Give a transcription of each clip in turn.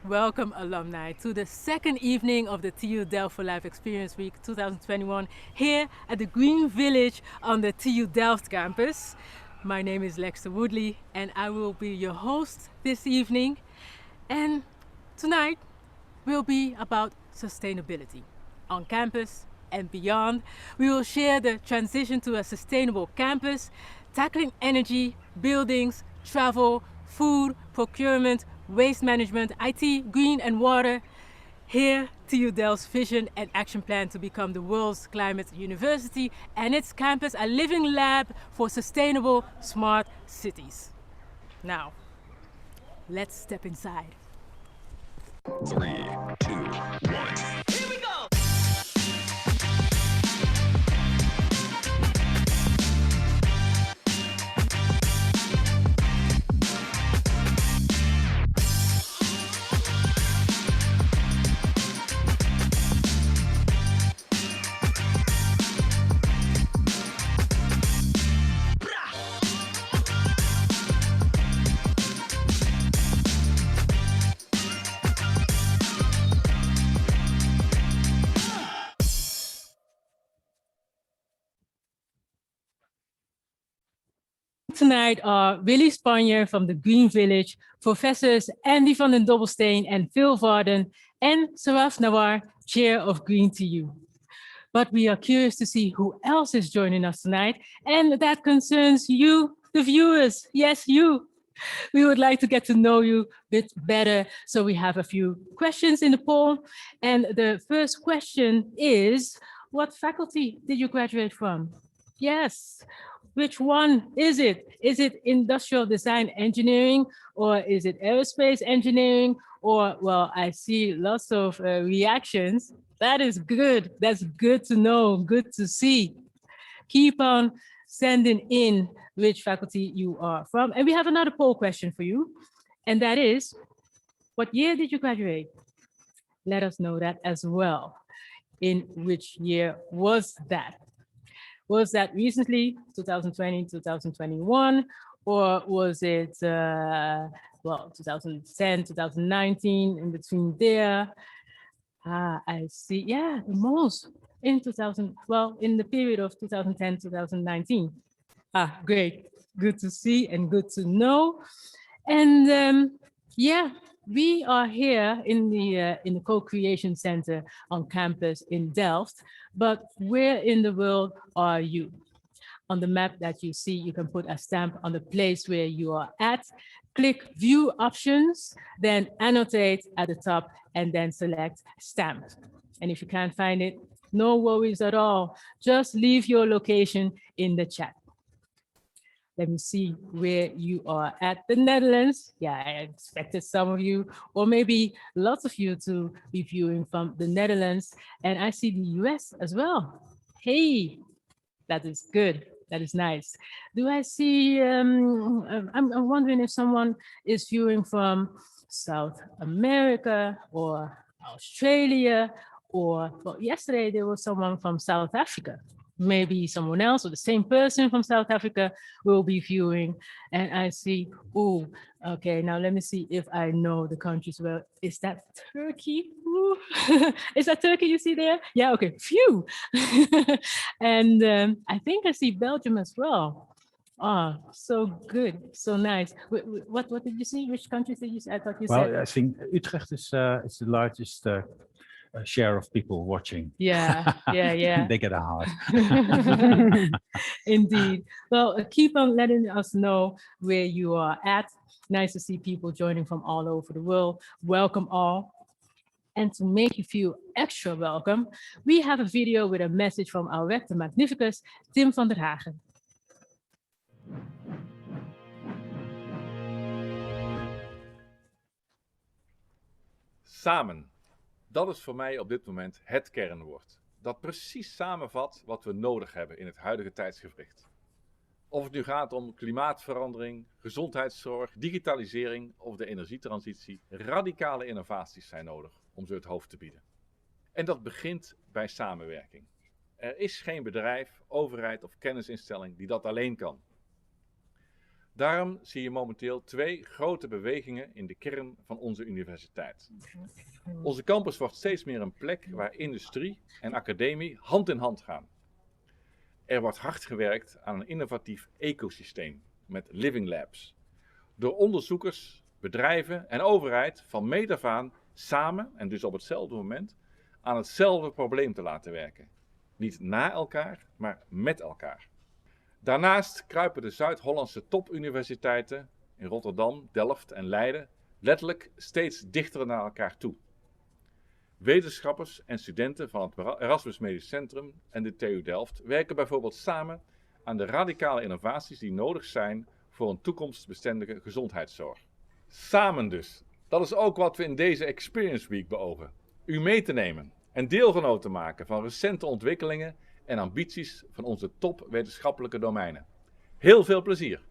Welcome alumni to the second evening of the TU Delft for Life Experience Week 2021 here at the Green Village on the TU Delft campus. My name is Lexter Woodley and I will be your host this evening. And tonight will be about sustainability on campus and beyond. We will share the transition to a sustainable campus, tackling energy, buildings, travel, food, procurement, waste management, IT, green and water. Here, TU Delft's vision and action plan to become the world's climate university and its campus a living lab for sustainable, smart cities. Now, let's step inside. 3, 2, 1. Here we go! Tonight are Willy Spanjer from the Green Village, Professors Andy van den Dobbelsteen and Phil Farden, and Saraf Nawar, Chair of Green TU. But we are curious to see who else is joining us tonight, and that concerns you, the viewers. Yes, you. We would like to get to know you a bit better, so we have a few questions in the poll. And the first question is, what faculty did you graduate from? Yes. Which one is it? Is it industrial design engineering, or is it aerospace engineering? Or, well, I see lots of reactions. That is good. That's good to know, good to see. Keep on sending in which faculty you are from. And we have another poll question for you. And that is, what year did you graduate? Let us know that as well. In which year was that? Was that recently, 2020, 2021, or was it, well, 2010, 2019, in between there? I see, yeah, the most in 2000, well, in the period of 2010, 2019. Great, good to see and good to know. And yeah, we are here in the Co-Creation Center on campus in Delft, but where in the world are you? On the map that you see, you can put a stamp on the place where you are at, click View Options, then Annotate at the top, and then select Stamp. And if you can't find it, no worries at all. Just leave your location in the chat. Let me see where you are at. The Netherlands. Yeah, I expected some of you, or maybe lots of you to be viewing from the Netherlands. And I see the US as well. Hey, that is good. That is nice. Do I see, I'm wondering if someone is viewing from South America or Australia, or well, yesterday there was someone from South Africa. Maybe someone else or the same person from South Africa will be viewing. And I see, oh, okay, now let me see if I know the countries. Well, is that Turkey? Is that Turkey you see there? Yeah, okay, phew. And I think I see Belgium as well. So good, so nice. What did you see? Which countries did you see? I thought you said. Well, I think Utrecht is the largest share of people watching. Yeah. They get a heart. Indeed. Well, keep on letting us know where you are at. Nice to see people joining from all over the world. Welcome all. And to make you feel extra welcome, we have a video with a message from our rector magnificus, Tim van der Hagen. Samen. Dat is voor mij op dit moment het kernwoord. Dat precies samenvat wat we nodig hebben in het huidige tijdsgewricht. Of het nu gaat om klimaatverandering, gezondheidszorg, digitalisering of de energietransitie, radicale innovaties zijn nodig om ze het hoofd te bieden. En dat begint bij samenwerking. Er is geen bedrijf, overheid of kennisinstelling die dat alleen kan. Daarom zie je momenteel twee grote bewegingen in de kern van onze universiteit. Onze campus wordt steeds meer een plek waar industrie en academie hand in hand gaan. Er wordt hard gewerkt aan een innovatief ecosysteem met living labs. Door onderzoekers, bedrijven en overheid van meet af aan samen en dus op hetzelfde moment aan hetzelfde probleem te laten werken. Niet na elkaar, maar met elkaar. Daarnaast kruipen de Zuid-Hollandse topuniversiteiten in Rotterdam, Delft en Leiden letterlijk steeds dichter naar elkaar toe. Wetenschappers en studenten van het Erasmus Medisch Centrum en de TU Delft werken bijvoorbeeld samen aan de radicale innovaties die nodig zijn voor een toekomstbestendige gezondheidszorg. Samen dus. Dat is ook wat we in deze Xperience Week beogen. U mee te nemen en deelgenoot te maken van recente ontwikkelingen en ambities van onze topwetenschappelijke domeinen. Heel veel plezier!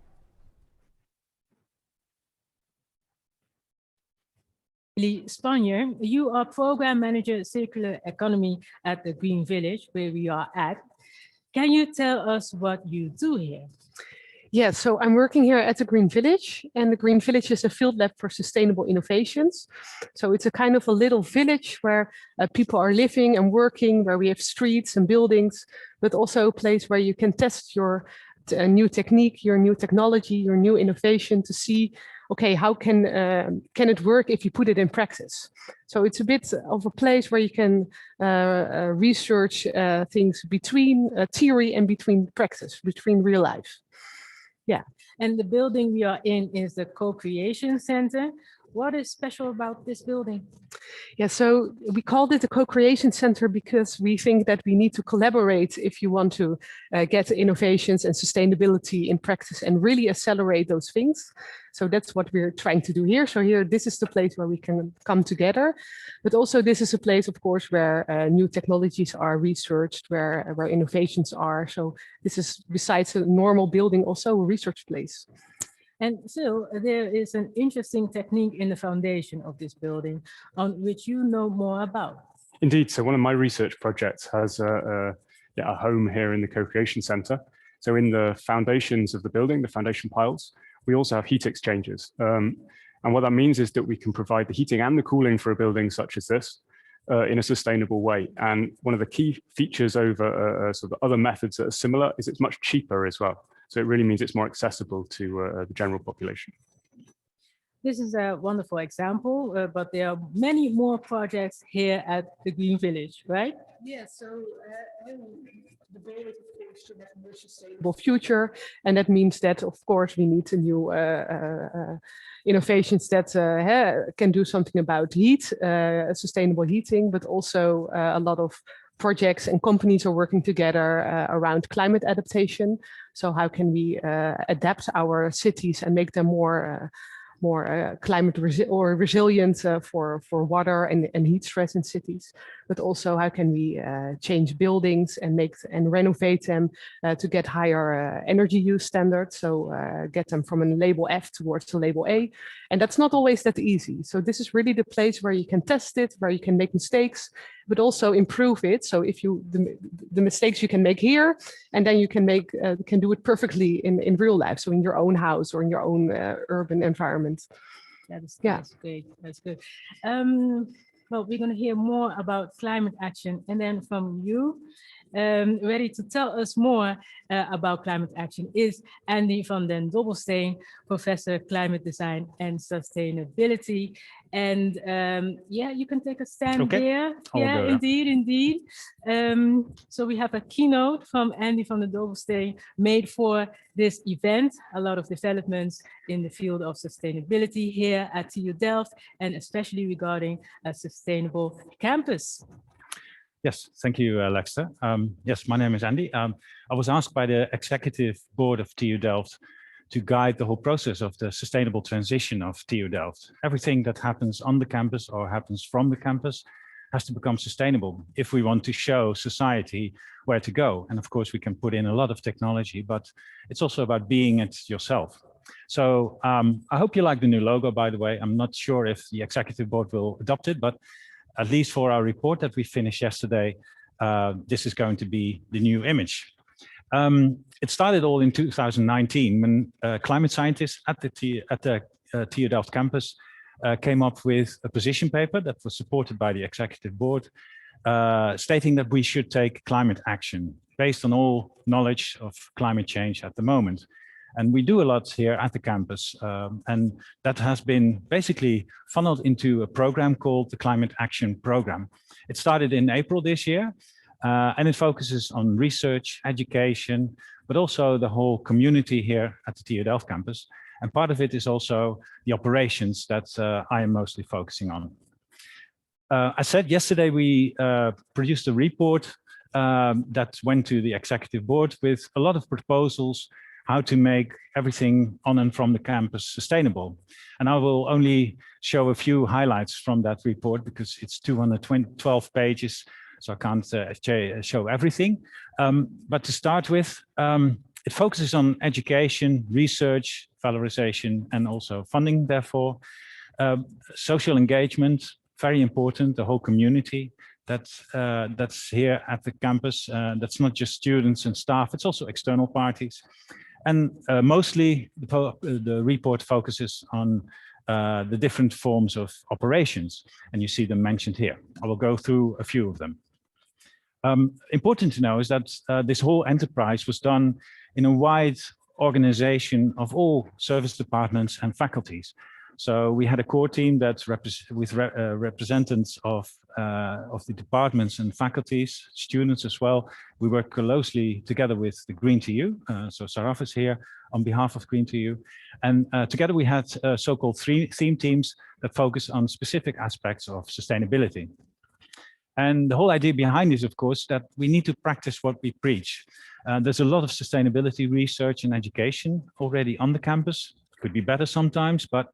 Spanjer, you are Program Manager Circular Economy at the Green Village, where we are at. Can you tell us what you do here? Yeah, so I'm working here at the Green Village, and the Green Village is a field lab for sustainable innovations. So it's a kind of a little village where people are living and working, where we have streets and buildings, but also a place where you can test your new technique, your new technology, your new innovation to see, okay, how can it work if you put it in practice? So it's a bit of a place where you can research things between theory and between practice, between real life. Yeah. And the building we are in is the Co-Creation Center. What is special about this building? Yeah, so we called it the Co-Creation Center because we think that we need to collaborate if you want to get innovations and sustainability in practice and really accelerate those things. So that's what we're trying to do here. So here, this is the place where we can come together. But also this is a place, of course, where new technologies are researched, where innovations are. So this is, besides a normal building, also a research place. And Phil, there is an interesting technique in the foundation of this building on which you know more about. Indeed. So one of my research projects has a home here in the Co-Creation Center. So in the foundations of the building, the foundation piles, we also have heat exchangers. And what that means is that we can provide the heating and the cooling for a building such as this in a sustainable way. And one of the key features over sort of other methods that are similar is it's much cheaper as well. So it really means it's more accessible to the general population. This is a wonderful example, but there are many more projects here at the Green Village, right? Yeah, so the goal is to have a more sustainable future. And that means that, of course, we need new innovations that can do something about heat, sustainable heating, but also a lot of projects and companies are working together around climate adaptation. So how can we adapt our cities and make them more climate resilient for water and heat stress in cities, but also how can we change buildings and renovate them to get higher energy use standards, so get them from a label F towards a label A, and that's not always that easy. So this is really the place where you can test it, where you can make mistakes, but also improve it. So if you the mistakes you can make here, and then you can do it perfectly in real life, so in your own house or in your own urban environment. That's great. That's good. Well, we're going to hear more about climate action, and then from you, ready to tell us more about climate action is Andy van den Dobbelsteen, Professor Climate Design and Sustainability. And yeah, you can take a stand here. Yeah, indeed. So we have a keynote from Andy van den Dobbelsteen made for this event. A lot of developments in the field of sustainability here at TU Delft, and especially regarding a sustainable campus. Yes, thank you, Lexter. Yes, my name is Andy. I was asked by the executive board of TU Delft to guide the whole process of the sustainable transition of TU Delft. Everything that happens on the campus or happens from the campus has to become sustainable if we want to show society where to go. And of course, we can put in a lot of technology, but it's also about being it yourself. So I hope you like the new logo, by the way. I'm not sure if the executive board will adopt it, but at least for our report that we finished yesterday, this is going to be the new image. It started all in 2019 when climate scientists at the TU Delft campus came up with a position paper that was supported by the executive board, stating that we should take climate action based on all knowledge of climate change at the moment. And we do a lot here at the campus, and that has been basically funneled into a program called the Climate Action Program. It started in April this year, and it focuses on research, education, but also the whole community here at the TU Delft campus. And part of it is also the operations that I am mostly focusing on. I said yesterday we produced a report that went to the executive board with a lot of proposals how to make everything on and from the campus sustainable. And I will only show a few highlights from that report because it's 212 pages, so I can't show everything. But to start with, it focuses on education, research, valorization, and also funding, therefore. Social engagement, very important, the whole community that's here at the campus. That's not just students and staff, it's also external parties. And mostly the report focuses on the different forms of operations, and you see them mentioned here. I will go through a few of them. Important to know is that this whole enterprise was done in a wide organization of all service departments and faculties. So we had a core team that's with representatives of the departments and faculties, students as well. We work closely together with the Green TU, so Saraf is here on behalf of Green TU. And together we had so-called theme teams that focus on specific aspects of sustainability. And the whole idea behind this, of course, that we need to practice what we preach. There's a lot of sustainability research and education already on the campus. Could be better sometimes, but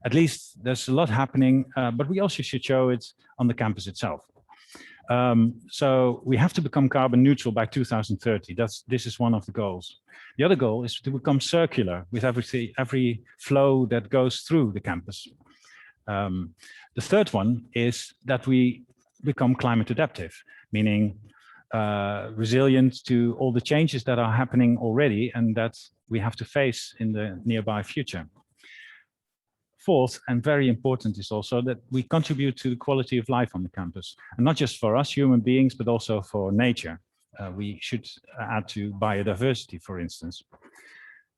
at least there's a lot happening, but we also should show it on the campus itself. So we have to become carbon neutral by 2030. This is one of the goals. The other goal is to become circular with every flow that goes through the campus. The third one is that we become climate adaptive, meaning resilient to all the changes that are happening already and that we have to face in the nearby future. Fourth, and very important, is also that we contribute to the quality of life on the campus, and not just for us human beings, but also for nature. We should add to biodiversity, for instance.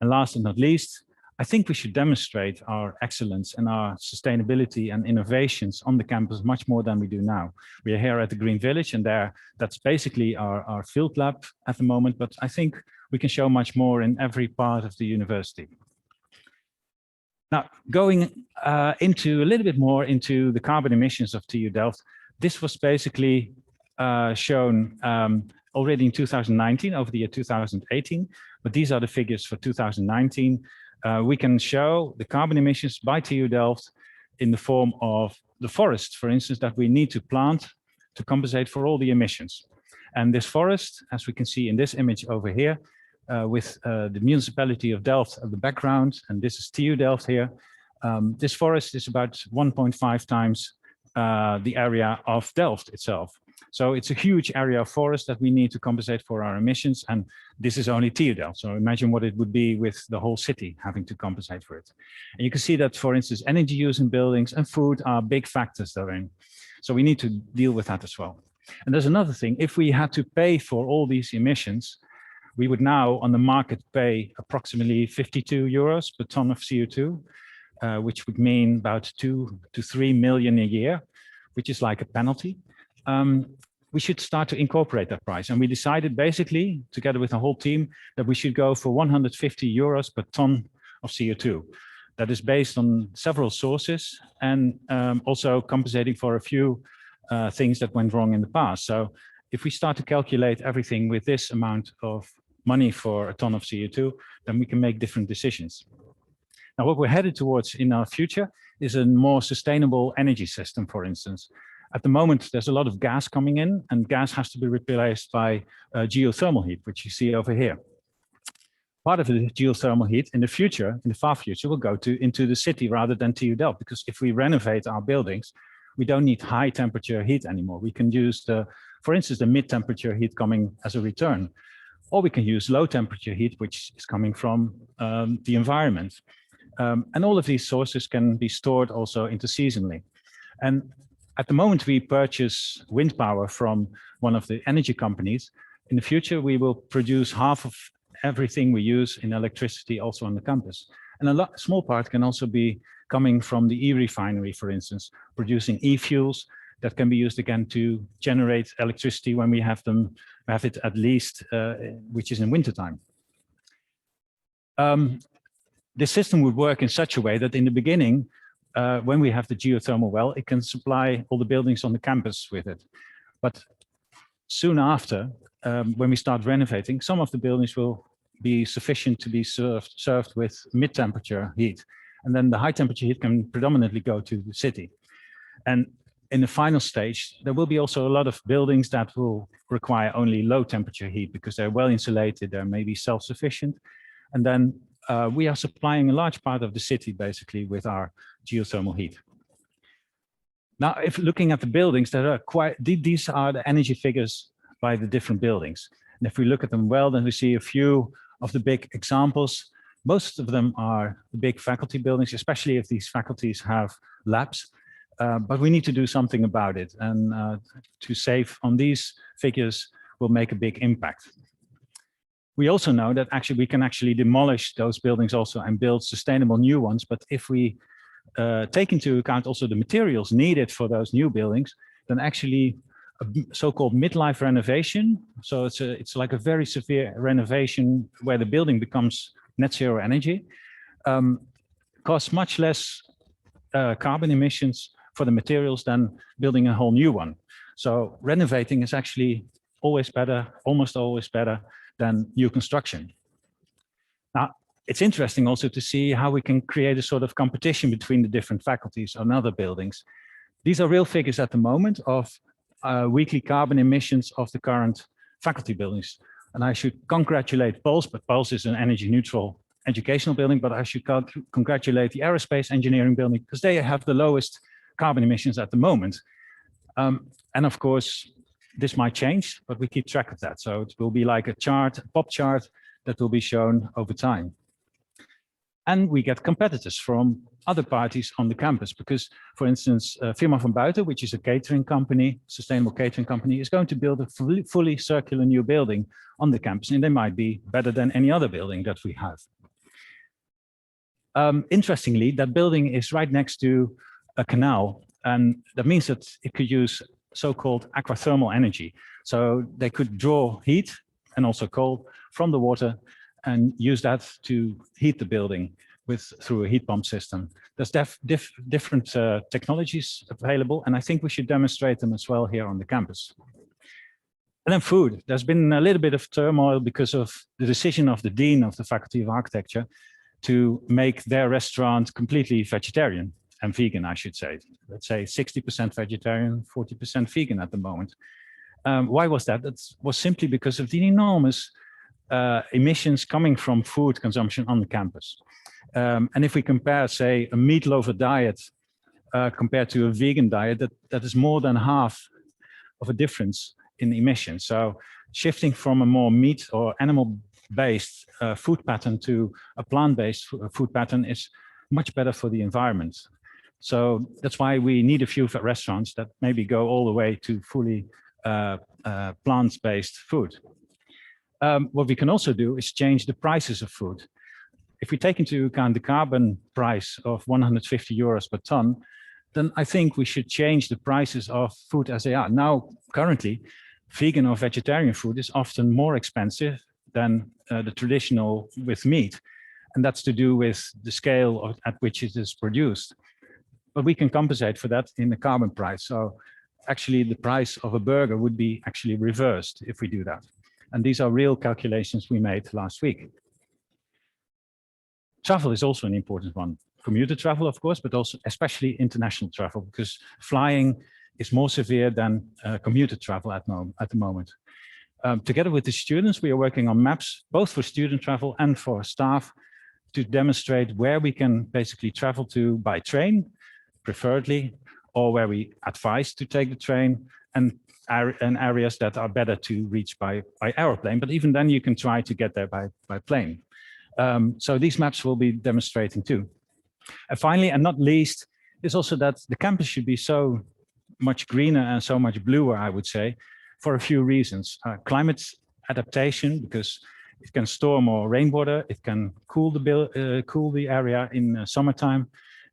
And last and not least, I think we should demonstrate our excellence and our sustainability and innovations on the campus much more than we do now. We are here at the Green Village, and that's basically our field lab at the moment, but I think we can show much more in every part of the university. Now, going into a little bit more into the carbon emissions of TU Delft, this was basically shown already in 2019, over the year 2018, but these are the figures for 2019. We can show the carbon emissions by TU Delft in the form of the forest, for instance, that we need to plant to compensate for all the emissions. And this forest, as we can see in this image over here, with the municipality of Delft at the background, and this is TU Delft here. This forest is about 1.5 times the area of Delft itself. So it's a huge area of forest that we need to compensate for our emissions, and this is only TU Delft. So imagine what it would be with the whole city having to compensate for it. And you can see that, for instance, energy use in buildings and food are big factors therein. So we need to deal with that as well. And there's another thing, if we had to pay for all these emissions, we would now on the market pay approximately 52 euros per ton of CO2, which would mean about 2 to 3 million a year, which is like a penalty. We should start to incorporate that price. And we decided basically, together with the whole team, that we should go for 150 euros per ton of CO2. That is based on several sources and also compensating for a few things that went wrong in the past. So if we start to calculate everything with this amount of money for a ton of CO2, then we can make different decisions. Now, what we're headed towards in our future is a more sustainable energy system, for instance. At the moment, there's a lot of gas coming in, and gas has to be replaced by geothermal heat, which you see over here. Part of the geothermal heat in the future, in the far future, will go into the city rather than TU Delft, because if we renovate our buildings, we don't need high temperature heat anymore. We can use for instance, the mid-temperature heat coming as a return. or we can use low temperature heat, which is coming from the environment. And all of these sources can be stored also interseasonally. And at the moment we purchase wind power from one of the energy companies. In the future, we will produce half of everything we use in electricity also on the campus. And a small part can also be coming from the e-refinery, for instance, producing e-fuels that can be used again to generate electricity when we have it at least, which is in wintertime. This system would work in such a way that in the beginning, when we have the geothermal well, it can supply all the buildings on the campus with it. But soon after, when we start renovating, some of the buildings will be sufficient to be served with mid-temperature heat. And then the high temperature heat can predominantly go to the city. And in the final stage, there will be also a lot of buildings that will require only low temperature heat because they're well insulated, they're maybe self-sufficient. And then we are supplying a large part of the city basically with our geothermal heat. Now, if looking at the buildings, there are these are the energy figures by the different buildings. And if we look at them well, then we see a few of the big examples. Most of them are the big faculty buildings, especially if these faculties have labs. But we need to do something about it. And to save on these figures will make a big impact. We also know that actually we can actually demolish those buildings also and build sustainable new ones. But if we take into account also the materials needed for those new buildings, then actually a so-called midlife renovation. So it's like a very severe renovation where the building becomes net zero energy, costs much less carbon emissions for the materials than building a whole new one. So renovating is actually always better, almost always better than new construction. Now, it's interesting also to see how we can create a sort of competition between the different faculties on other buildings. These are real figures at the moment of weekly carbon emissions of the current faculty buildings. And I should congratulate Pulse, but Pulse is an energy neutral educational building, but I should congratulate the aerospace engineering building because they have the lowest carbon emissions at the moment. And of course, this might change, but we keep track of that. So it will be like a chart, a pop chart that will be shown over time. And we get competitors from other parties on the campus because, for instance, Firma van Buiten, which is a catering company, sustainable catering company, is going to build a fully circular new building on the campus, and they might be better than any other building that we have. Interestingly, that building is right next to a canal, and that means that it could use so-called aquathermal energy. So they could draw heat and also cold from the water and use that to heat the building through a heat pump system. There's different technologies available, and I think we should demonstrate them as well here on the campus. And then food. There's been a little bit of turmoil because of the decision of the Dean of the Faculty of Architecture to make their restaurant completely vegetarian and vegan, I should say. Let's say 60% vegetarian, 40% vegan at the moment. Why was that? That was simply because of the enormous emissions coming from food consumption on the campus. And if we compare, say, a meat lover diet compared to a vegan diet, that is more than half of a difference in emissions. So shifting from a more meat or animal-based food pattern to a plant-based food pattern is much better for the environment. So that's why we need a few restaurants that maybe go all the way to fully plant-based food. What we can also do is change the prices of food. If we take into account the carbon price of 150 euros per ton, then I think we should change the prices of food as they are. Now, currently, vegan or vegetarian food is often more expensive than the traditional with meat. And that's to do with the scale at which it is produced. But we can compensate for that in the carbon price. So actually the price of a burger would be actually reversed if we do that. And these are real calculations we made last week. Travel is also an important one. Commuter travel, of course, but also especially international travel, because flying is more severe than commuter travel at the moment. Together with the students, we are working on maps, both for student travel and for staff, to demonstrate where we can basically travel to by train, preferably, or where we advise to take the train, and areas that are better to reach by aeroplane. But even then you can try to get there by plane. So these maps will be demonstrating too. And finally, and not least, is also that the campus should be so much greener and so much bluer, I would say, for a few reasons. Climate adaptation, because it can store more rainwater, it can cool the area in summertime,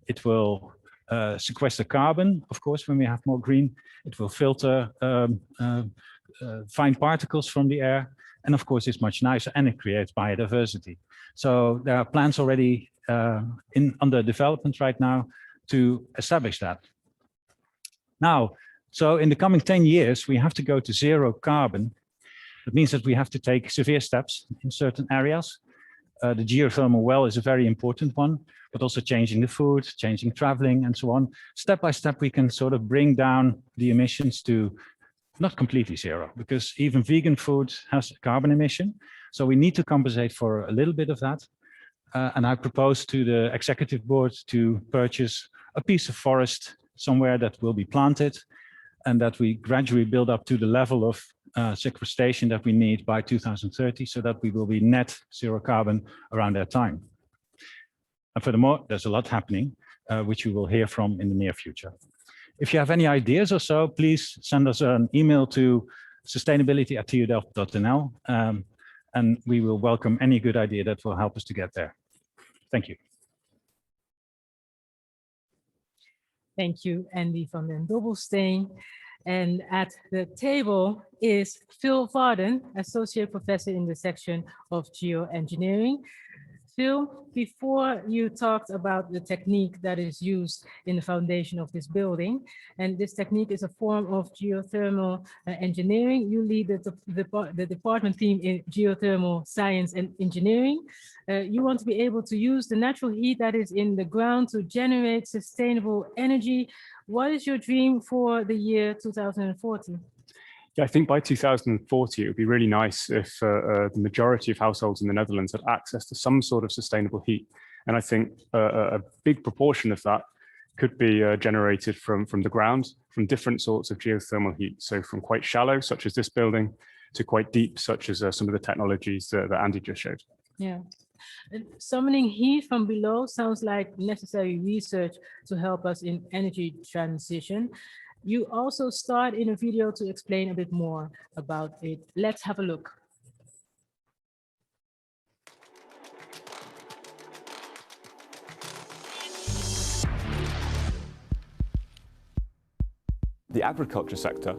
it will sequester carbon, of course, when we have more green, it will filter fine particles from the air, and of course it's much nicer, and it creates biodiversity. So there are plans already under development right now to establish that. Now, so in the coming 10 years, we have to go to zero carbon. That means that we have to take severe steps in certain areas. The geothermal well is a very important one, but also changing the food, changing traveling, and so on. Step by step, we can sort of bring down the emissions to not completely zero, because even vegan food has a carbon emission. So we need to compensate for a little bit of that. And I propose to the executive board to purchase a piece of forest somewhere that will be planted, and that we gradually build up to the level of sequestration that we need by 2030, so that we will be net zero carbon around that time. And furthermore, there's a lot happening, which you will hear from in the near future. If you have any ideas or so, please send us an email to sustainability@tudelft.nl, and we will welcome any good idea that will help us to get there. Thank you. Thank you, Andy van den Dobbelsteen. And at the table is Phil Farden, Associate Professor in the section of Geoengineering. Phil, before you talked about the technique that is used in the foundation of this building, and this technique is a form of geothermal engineering. You lead the department team in geothermal science and engineering. You want to be able to use the natural heat that is in the ground to generate sustainable energy. What is your dream for the year 2040? Yeah, I think by 2040, it would be really nice if the majority of households in the Netherlands had access to some sort of sustainable heat. And I think a big proportion of that could be generated from the ground, from different sorts of geothermal heat. So from quite shallow, such as this building, to quite deep, such as some of the technologies that Andy just showed. Yeah. Summoning heat from below sounds like necessary research to help us in energy transition. You also start in a video to explain a bit more about it. Let's have a look. The agriculture sector,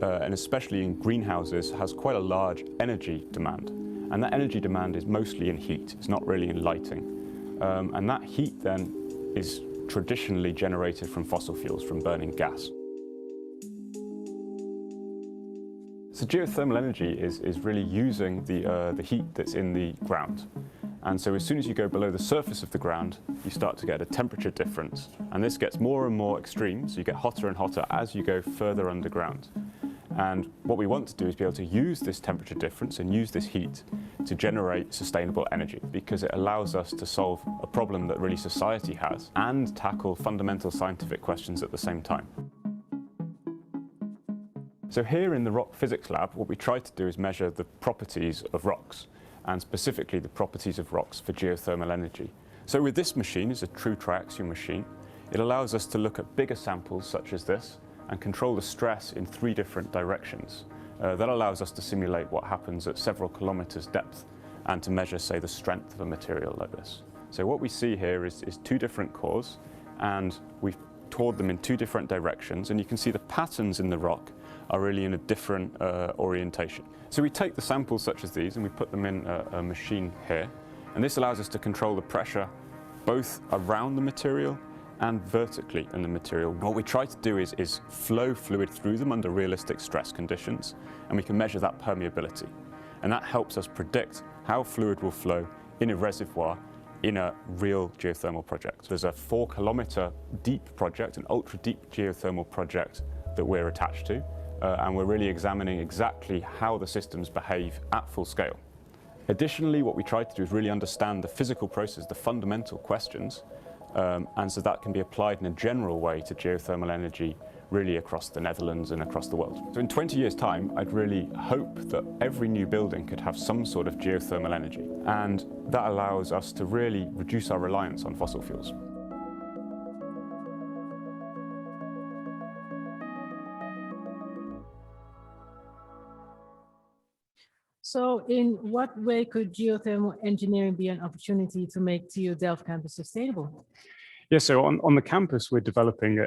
and especially in greenhouses, has quite a large energy demand. And that energy demand is mostly in heat, it's not really in lighting. And that heat then is traditionally generated from fossil fuels, from burning gas. So geothermal energy is really using the heat that's in the ground. And so as soon as you go below the surface of the ground, you start to get a temperature difference. And this gets more and more extreme, so you get hotter and hotter as you go further underground. And what we want to do is be able to use this temperature difference and use this heat to generate sustainable energy, because it allows us to solve a problem that really society has and tackle fundamental scientific questions at the same time. So here in the rock physics lab, what we try to do is measure the properties of rocks, and specifically the properties of rocks for geothermal energy. So with this machine, it's a true triaxial machine. It allows us to look at bigger samples such as this and control the stress in 3 different directions. That allows us to simulate what happens at several kilometers depth and to measure, say, the strength of a material like this. So what we see here is 2 different cores, and we've toured them in 2 different directions, and you can see the patterns in the rock are really in a different orientation. So we take the samples such as these and we put them in a machine here, and this allows us to control the pressure both around the material and vertically in the material. What we try to do is flow fluid through them under realistic stress conditions, and we can measure that permeability. And that helps us predict how fluid will flow in a reservoir in a real geothermal project. There's a 4-kilometer deep project, an ultra deep geothermal project that we're attached to, and we're really examining exactly how the systems behave at full scale. Additionally, what we try to do is really understand the physical process, the fundamental questions, And so that can be applied in a general way to geothermal energy really across the Netherlands and across the world. So in 20 years' time, I'd really hope that every new building could have some sort of geothermal energy. And that allows us to really reduce our reliance on fossil fuels. So in what way could geothermal engineering be an opportunity to make TU Delft campus sustainable? Yeah, so on the campus, we're developing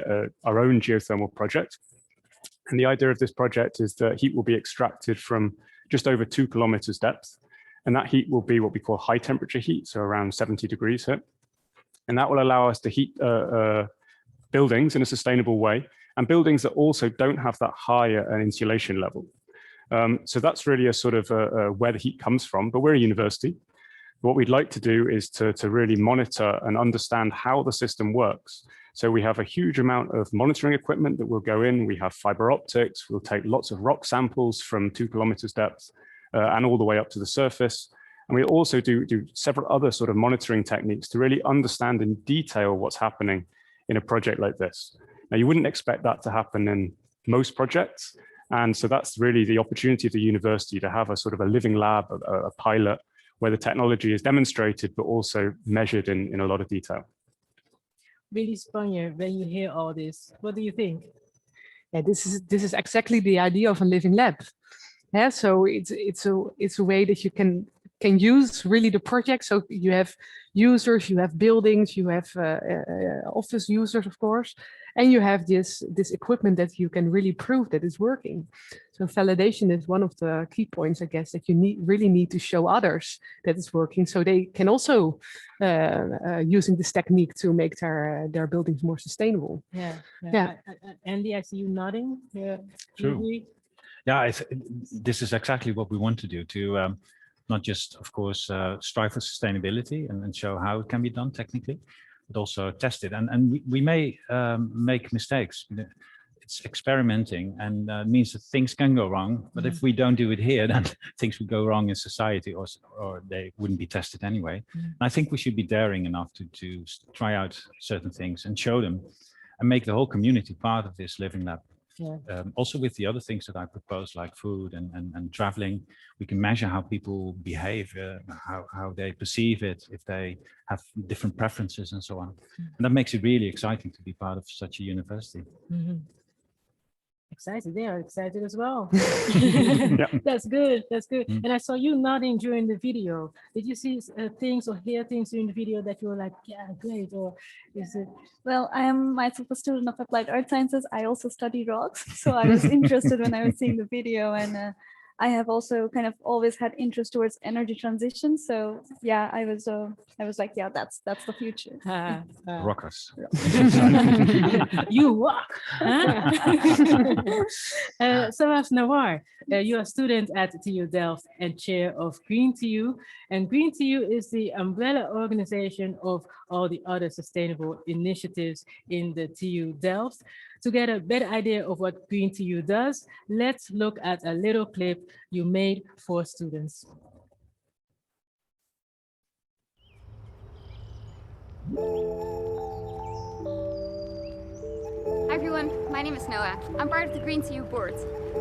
our own geothermal project. And the idea of this project is that heat will be extracted from just over 2 kilometers depth. And that heat will be what we call high temperature heat, so around 70 degrees here. And that will allow us to heat buildings in a sustainable way, and buildings that also don't have that high an insulation level. So that's really a sort of where the heat comes from, but we're a university. What we'd like to do is to really monitor and understand how the system works. So we have a huge amount of monitoring equipment that will go in. We have fiber optics. We'll take lots of rock samples from 2 kilometers depth and all the way up to the surface. And we also do several other sort of monitoring techniques to really understand in detail what's happening in a project like this. Now, you wouldn't expect that to happen in most projects. And so that's really the opportunity of the university to have a sort of a living lab, a pilot, where the technology is demonstrated, but also measured in a lot of detail. Really, Spanje, when you hear all this, what do you think? Yeah, this is exactly the idea of a living lab. Yeah, so it's a way that you can use really the project. So you have users, you have buildings, you have office users, of course, and you have this equipment that you can really prove that it's working. So validation is one of the key points, I guess, that you really need to show others that it's working, so they can also using this technique to make their buildings more sustainable. Yeah. Andy, I see you nodding. Yeah. True. Yeah, this is exactly what we want to do, to not just, of course, strive for sustainability and show how it can be done technically, but also test it. And we may make mistakes. It's experimenting, and means that things can go wrong. But if we don't do it here, then things would go wrong in society, or they wouldn't be tested anyway. And I think we should be daring enough to try out certain things and show them, and make the whole community part of this living lab. Yeah. Also with the other things that I propose, like food and traveling, we can measure how people behave, how they perceive it, if they have different preferences and so on. And that makes it really exciting to be part of such a university. Excited, they are excited as well. Yeah. That's good, that's good. And I saw you nodding during the video. Did you see things or hear things during the video that you were like, yeah, great, or is it? Well, I am myself a student of applied earth sciences. I also study rocks, so I was interested when I was seeing the video, and I have also kind of always had interest towards energy transition. So yeah, I was like, yeah, that's the future. Rockers. You rock. Saraf Nawar, you are a student at TU Delft and chair of Green TU. And Green TU is the umbrella organization of all the other sustainable initiatives in the TU Delft. To get a better idea of what Green TU does, let's look at a little clip you made for students. Hi everyone, my name is Noah. I'm part of the Green TU board.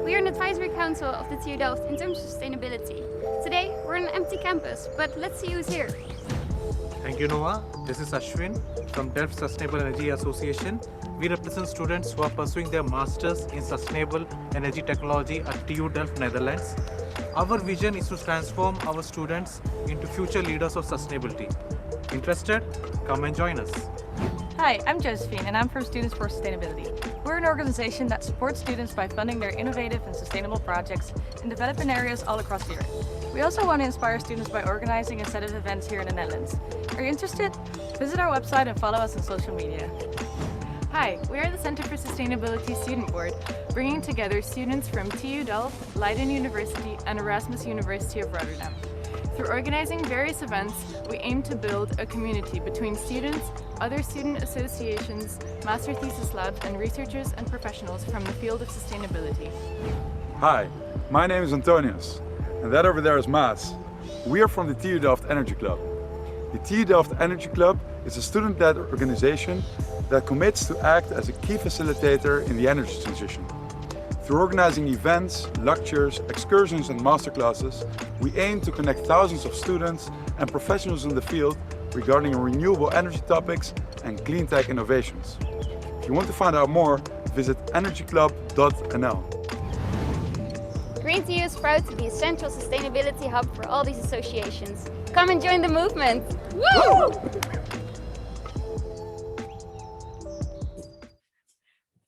We are an advisory council of the TU Delft in terms of sustainability. Today, we're on an empty campus, but let's see who's here. Thank you, Noah. This is Ashwin from Delft Sustainable Energy Association. We represent students who are pursuing their masters in sustainable energy technology at TU Delft, Netherlands. Our vision is to transform our students into future leaders of sustainability. Interested? Come and join us. Hi, I'm Josephine, and I'm from Students for Sustainability. We're an organization that supports students by funding their innovative and sustainable projects in developing areas all across Europe. We also want to inspire students by organizing a set of events here in the Netherlands. Are you interested? Visit our website and follow us on social media. Hi, we are the Center for Sustainability Student Board, bringing together students from TU Delft, Leiden University, and Erasmus University of Rotterdam. Through organizing various events, we aim to build a community between students, other student associations, master thesis labs, and researchers and professionals from the field of sustainability. Hi, my name is Antonius, and that over there is Maas. We are from the TU Delft Energy Club. The TU Delft Energy Club is a student-led organization that commits to act as a key facilitator in the energy transition. Through organizing events, lectures, excursions and masterclasses, we aim to connect thousands of students and professionals in the field regarding renewable energy topics and clean tech innovations. If you want to find out more, visit energyclub.nl. Green TU is proud to be a central sustainability hub for all these associations. Come and join the movement! Woo!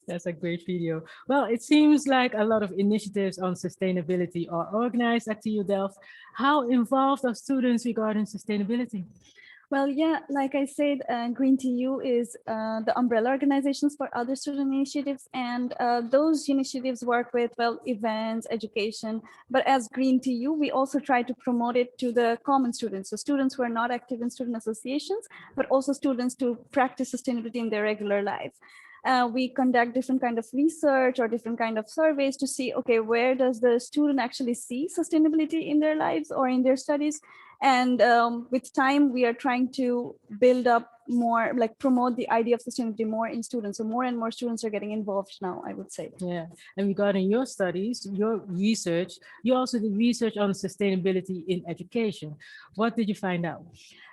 That's a great video. Well, it seems like a lot of initiatives on sustainability are organized at TU Delft. How involved are students regarding sustainability? Well, yeah, like I said, Green TU is the umbrella organizations for other student initiatives, and those initiatives work with, well, events, education. But as Green TU, we also try to promote it to the common students, so students who are not active in student associations, but also students to practice sustainability in their regular life. We conduct different kind of research or different kind of surveys to see, okay, where does the student actually see sustainability in their lives or in their studies? And with time, we are trying to build up more, like promote the idea of sustainability more in students. So more and more students are getting involved now, I would say. Yeah, and regarding your studies, your research, you also did research on sustainability in education. What did you find out?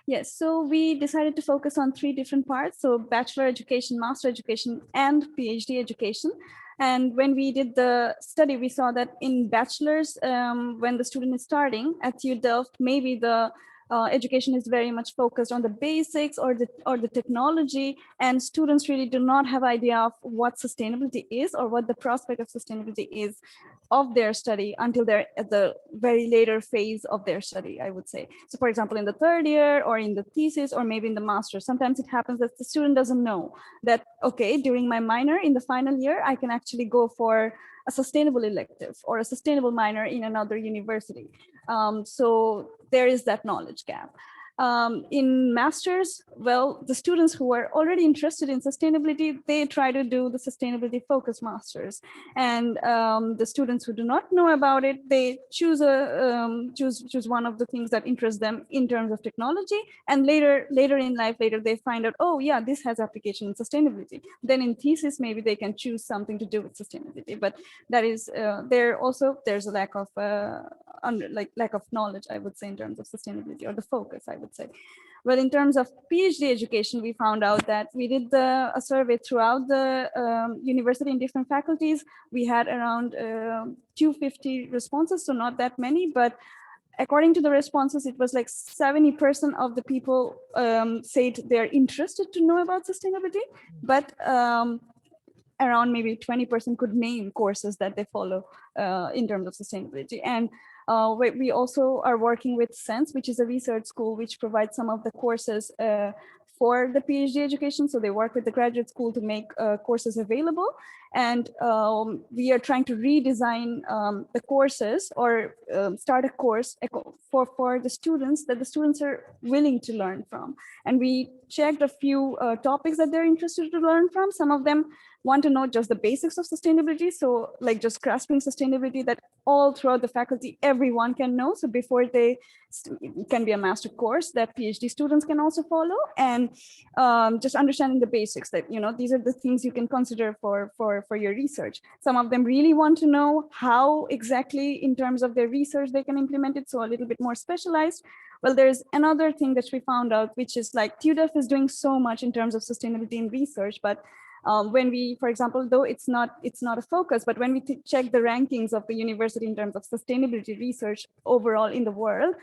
Yes, so we decided to focus on 3 different parts. So bachelor education, master education, and PhD education. And when we did the study, we saw that in bachelor's, when the student is starting at TU Delft, maybe the education is very much focused on the basics or the technology, and students really do not have idea of what sustainability is or what the prospect of sustainability is of their study until they're at the very later phase of their study, I would say. So for example, in the 3rd year or in the thesis or maybe in the master, sometimes it happens that the student doesn't know that, okay, during my minor in the final year, I can actually go for a sustainable elective or a sustainable minor in another university. So there is that knowledge gap. In masters, well, the students who are already interested in sustainability, they try to do the sustainability focused masters. And the students who do not know about it, they choose one of the things that interest them in terms of technology. And later in life, they find out, oh yeah, this has application in sustainability. Then in thesis, maybe they can choose something to do with sustainability. But that is, there's a lack of lack of knowledge, I would say, in terms of sustainability, or the focus, I would say. Well, in terms of PhD education, we found out that we did a survey throughout the university in different faculties. We had around 250 responses, so not that many, but according to the responses, it was like 70% of the people said they're interested to know about sustainability, but around maybe 20% could name courses that they follow in terms of sustainability. And we also are working with SENSE, which is a research school which provides some of the courses for the PhD education. So they work with the graduate school to make courses available. And we are trying to redesign the courses or start a course for the students that the students are willing to learn from. And we checked a few topics that they're interested to learn from. Some of them want to know just the basics of sustainability. So like just grasping sustainability that all throughout the faculty, everyone can know. So before it can be a master course that PhD students can also follow, and just understanding the basics that, these are the things you can consider for your research. Some of them really want to know how exactly in terms of their research they can implement it. So a little bit more specialized. Well, there's another thing that we found out, which is like TU Delft is doing so much in terms of sustainability in research, but when we, for example, though it's not a focus, but when we check the rankings of the university in terms of sustainability research overall in the world,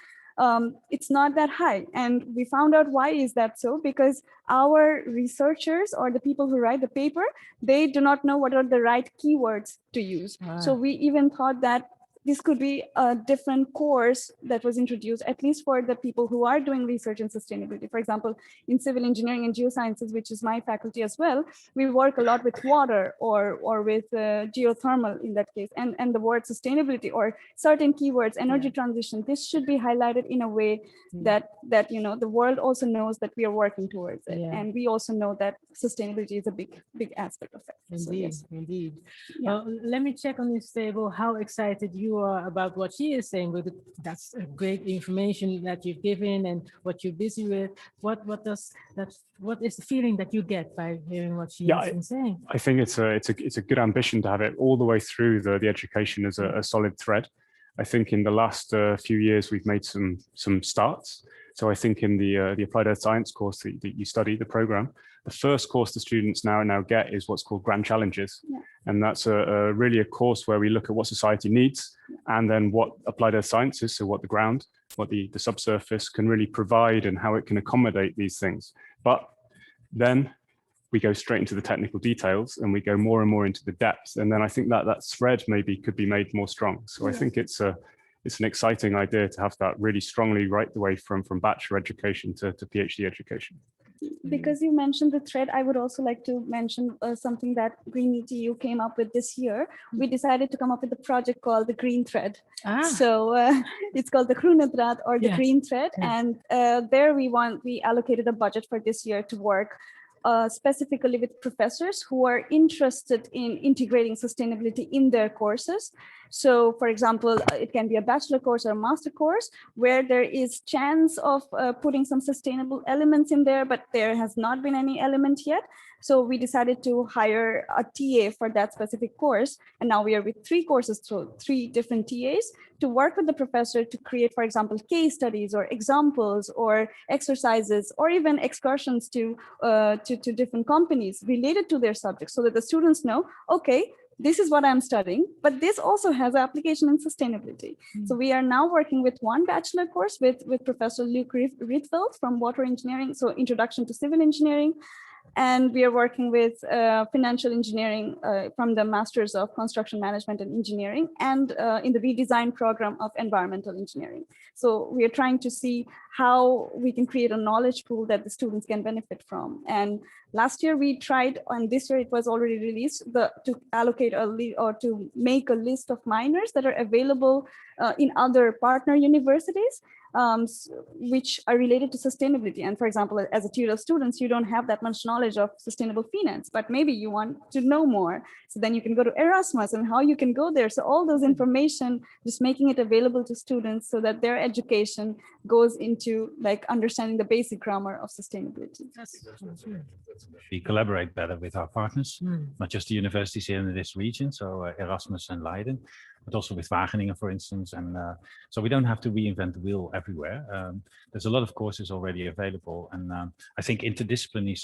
it's not that high. And we found out why is that so, because our researchers or the people who write the paper, they do not know what are the right keywords to use. So we even thought that this could be a different course that was introduced, at least for the people who are doing research in sustainability. For example, in civil engineering and geosciences, which is my faculty as well, we work a lot with water or with geothermal in that case, and the word sustainability or certain keywords, energy transition. This should be highlighted in a way that the world also knows that we are working towards it, and we also know that sustainability is a big aspect of it. Indeed, So, yes. indeed. Yeah. Well, let me check on this table how excited you you are about what she is saying, but that's a great information that you've given and what you're busy with. What is the feeling that you get by hearing what she has been saying? I think it's a good ambition to have it all the way through the education as a solid thread. I think in the last few years we've made some starts. So I think in the Applied Earth Science course that you study, the program, the first course the students now get is what's called Grand Challenges. Yeah. And that's really a course where we look at what society needs and then what Applied Earth Science is, so what the ground, what the subsurface can really provide and how it can accommodate these things. But then we go straight into the technical details and we go more and more into the depth. And then I think that thread maybe could be made more strong. So I think it's an exciting idea to have that really strongly right the way from bachelor education to PhD education. Because you mentioned the thread, I would also like to mention something that Green TU came up with this year. We decided to come up with a project called the Green Thread. So it's called the Groene Draad or the Green Thread. And there we allocated a budget for this year to work specifically with professors who are interested in integrating sustainability in their courses. So, for example, it can be a bachelor course or a master course where there is chance of putting some sustainable elements in there, but there has not been any element yet. So we decided to hire a TA for that specific course. And now we are with 3 courses through 3 different TAs to work with the professor to create, for example, case studies or examples or exercises or even excursions to different companies related to their subject so that the students know, okay, this is what I'm studying, but this also has application in sustainability. So we are now working with 1 bachelor course with Professor Luc Rietveld from Water Engineering, so Introduction to Civil Engineering. And we are working with financial engineering from the Masters of Construction Management and Engineering and in the redesign program of environmental engineering. So we are trying to see how we can create a knowledge pool that the students can benefit from. And last year we tried, and this year it was already released, to allocate or to make a list of minors that are available in other partner universities, which are related to sustainability. And for example, as a TU Delft students, you don't have that much knowledge of sustainable finance, but maybe you want to know more. So then you can go to Erasmus and how you can go there. So all those information, just making it available to students so that their education goes into like understanding the basic grammar of sustainability. We collaborate better with our partners, not just the universities here in this region, so Erasmus and Leiden, but also with Wageningen, for instance. And so we don't have to reinvent the wheel everywhere. There's a lot of courses already available. And I think interdisciplinary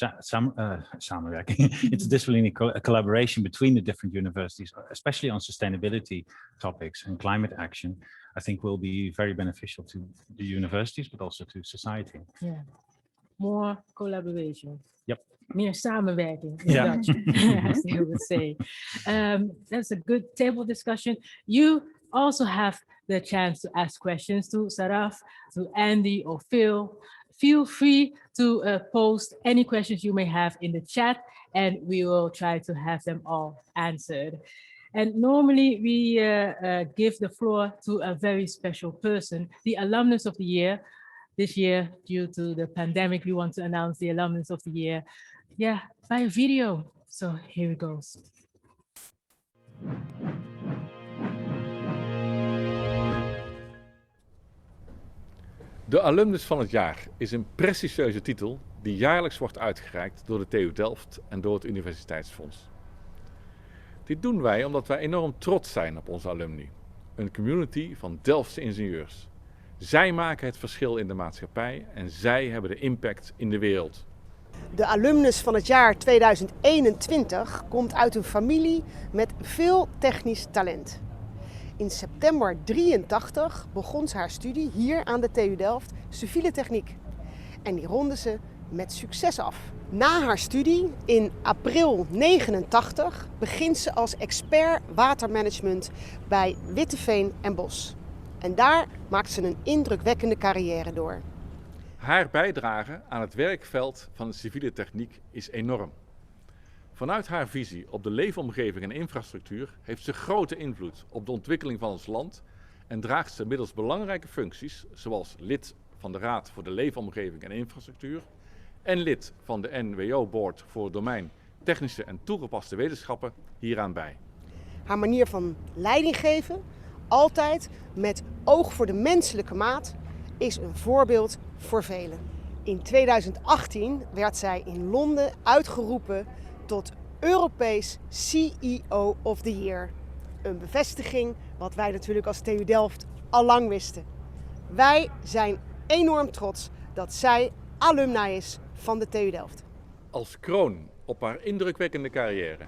interdisciplinary collaboration between the different universities, especially on sustainability topics and climate action, I think will be very beneficial to the universities, but also to society. Yeah, more collaboration. Yep. Meer samenwerking in Dutch, as they would say. That's a good table discussion. You also have the chance to ask questions to Saraf, to Andy or Phil. Feel free to post any questions you may have in the chat, and we will try to have them all answered. And normally we give the floor to a very special person, the alumnus of the year. This year, due to the pandemic, we want to announce the alumnus of the year, by video. So here it goes. De alumnus van het jaar is een prestigieuze titel die jaarlijks wordt uitgereikt door de TU Delft en door het Universiteitsfonds. Dit doen wij omdat wij enorm trots zijn op onze alumni, een community van Delftse ingenieurs. Zij maken het verschil in de maatschappij en zij hebben de impact in de wereld. De alumnus van het jaar 2021 komt uit een familie met veel technisch talent. In september 1983 begon ze haar studie hier aan de TU Delft, civiele techniek. En die ronde ze met succes af. Na haar studie in april 1989 begint ze als expert watermanagement bij Witteveen en Bos. En daar maakt ze een indrukwekkende carrière door. Haar bijdrage aan het werkveld van de civiele techniek is enorm. Vanuit haar visie op de leefomgeving en infrastructuur heeft ze grote invloed op de ontwikkeling van ons land en draagt ze middels belangrijke functies, zoals lid van de Raad voor de Leefomgeving en Infrastructuur en lid van de NWO-board voor het domein Technische en Toegepaste Wetenschappen, hieraan bij. Haar manier van leiding geven, altijd met oog voor de menselijke maat, is een voorbeeld voor velen. In 2018 werd zij in Londen uitgeroepen tot Europees CEO of the Year. Een bevestiging wat wij natuurlijk als TU Delft al lang wisten. Wij zijn enorm trots dat zij alumni is van de TU Delft. Als kroon op haar indrukwekkende carrière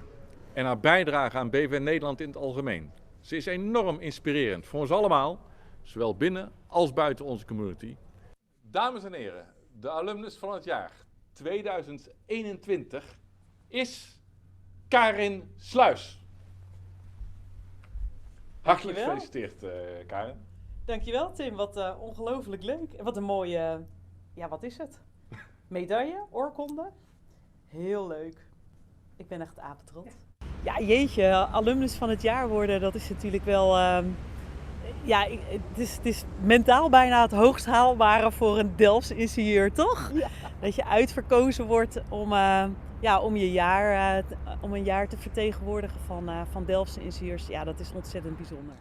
en haar bijdrage aan BV Nederland in het algemeen. Ze is enorm inspirerend voor ons allemaal, zowel binnen als buiten onze community. Dames en heren, de alumnus van het jaar 2021 is Karin Sluis. Hartelijk gefeliciteerd, Karin. Dankjewel, Tim. Wat ongelooflijk leuk. En wat een mooie, ja, wat is het? Medaille, oorkonde. Heel leuk. Ik ben echt apetrots. Ja, jeetje, alumnus van het jaar worden, dat is natuurlijk wel... ja, het is mentaal bijna het hoogst haalbare voor een Delftse ingenieur, toch? Ja. Dat je uitverkozen wordt om een jaar te vertegenwoordigen van Delftse ingenieurs. Ja, dat is ontzettend bijzonder.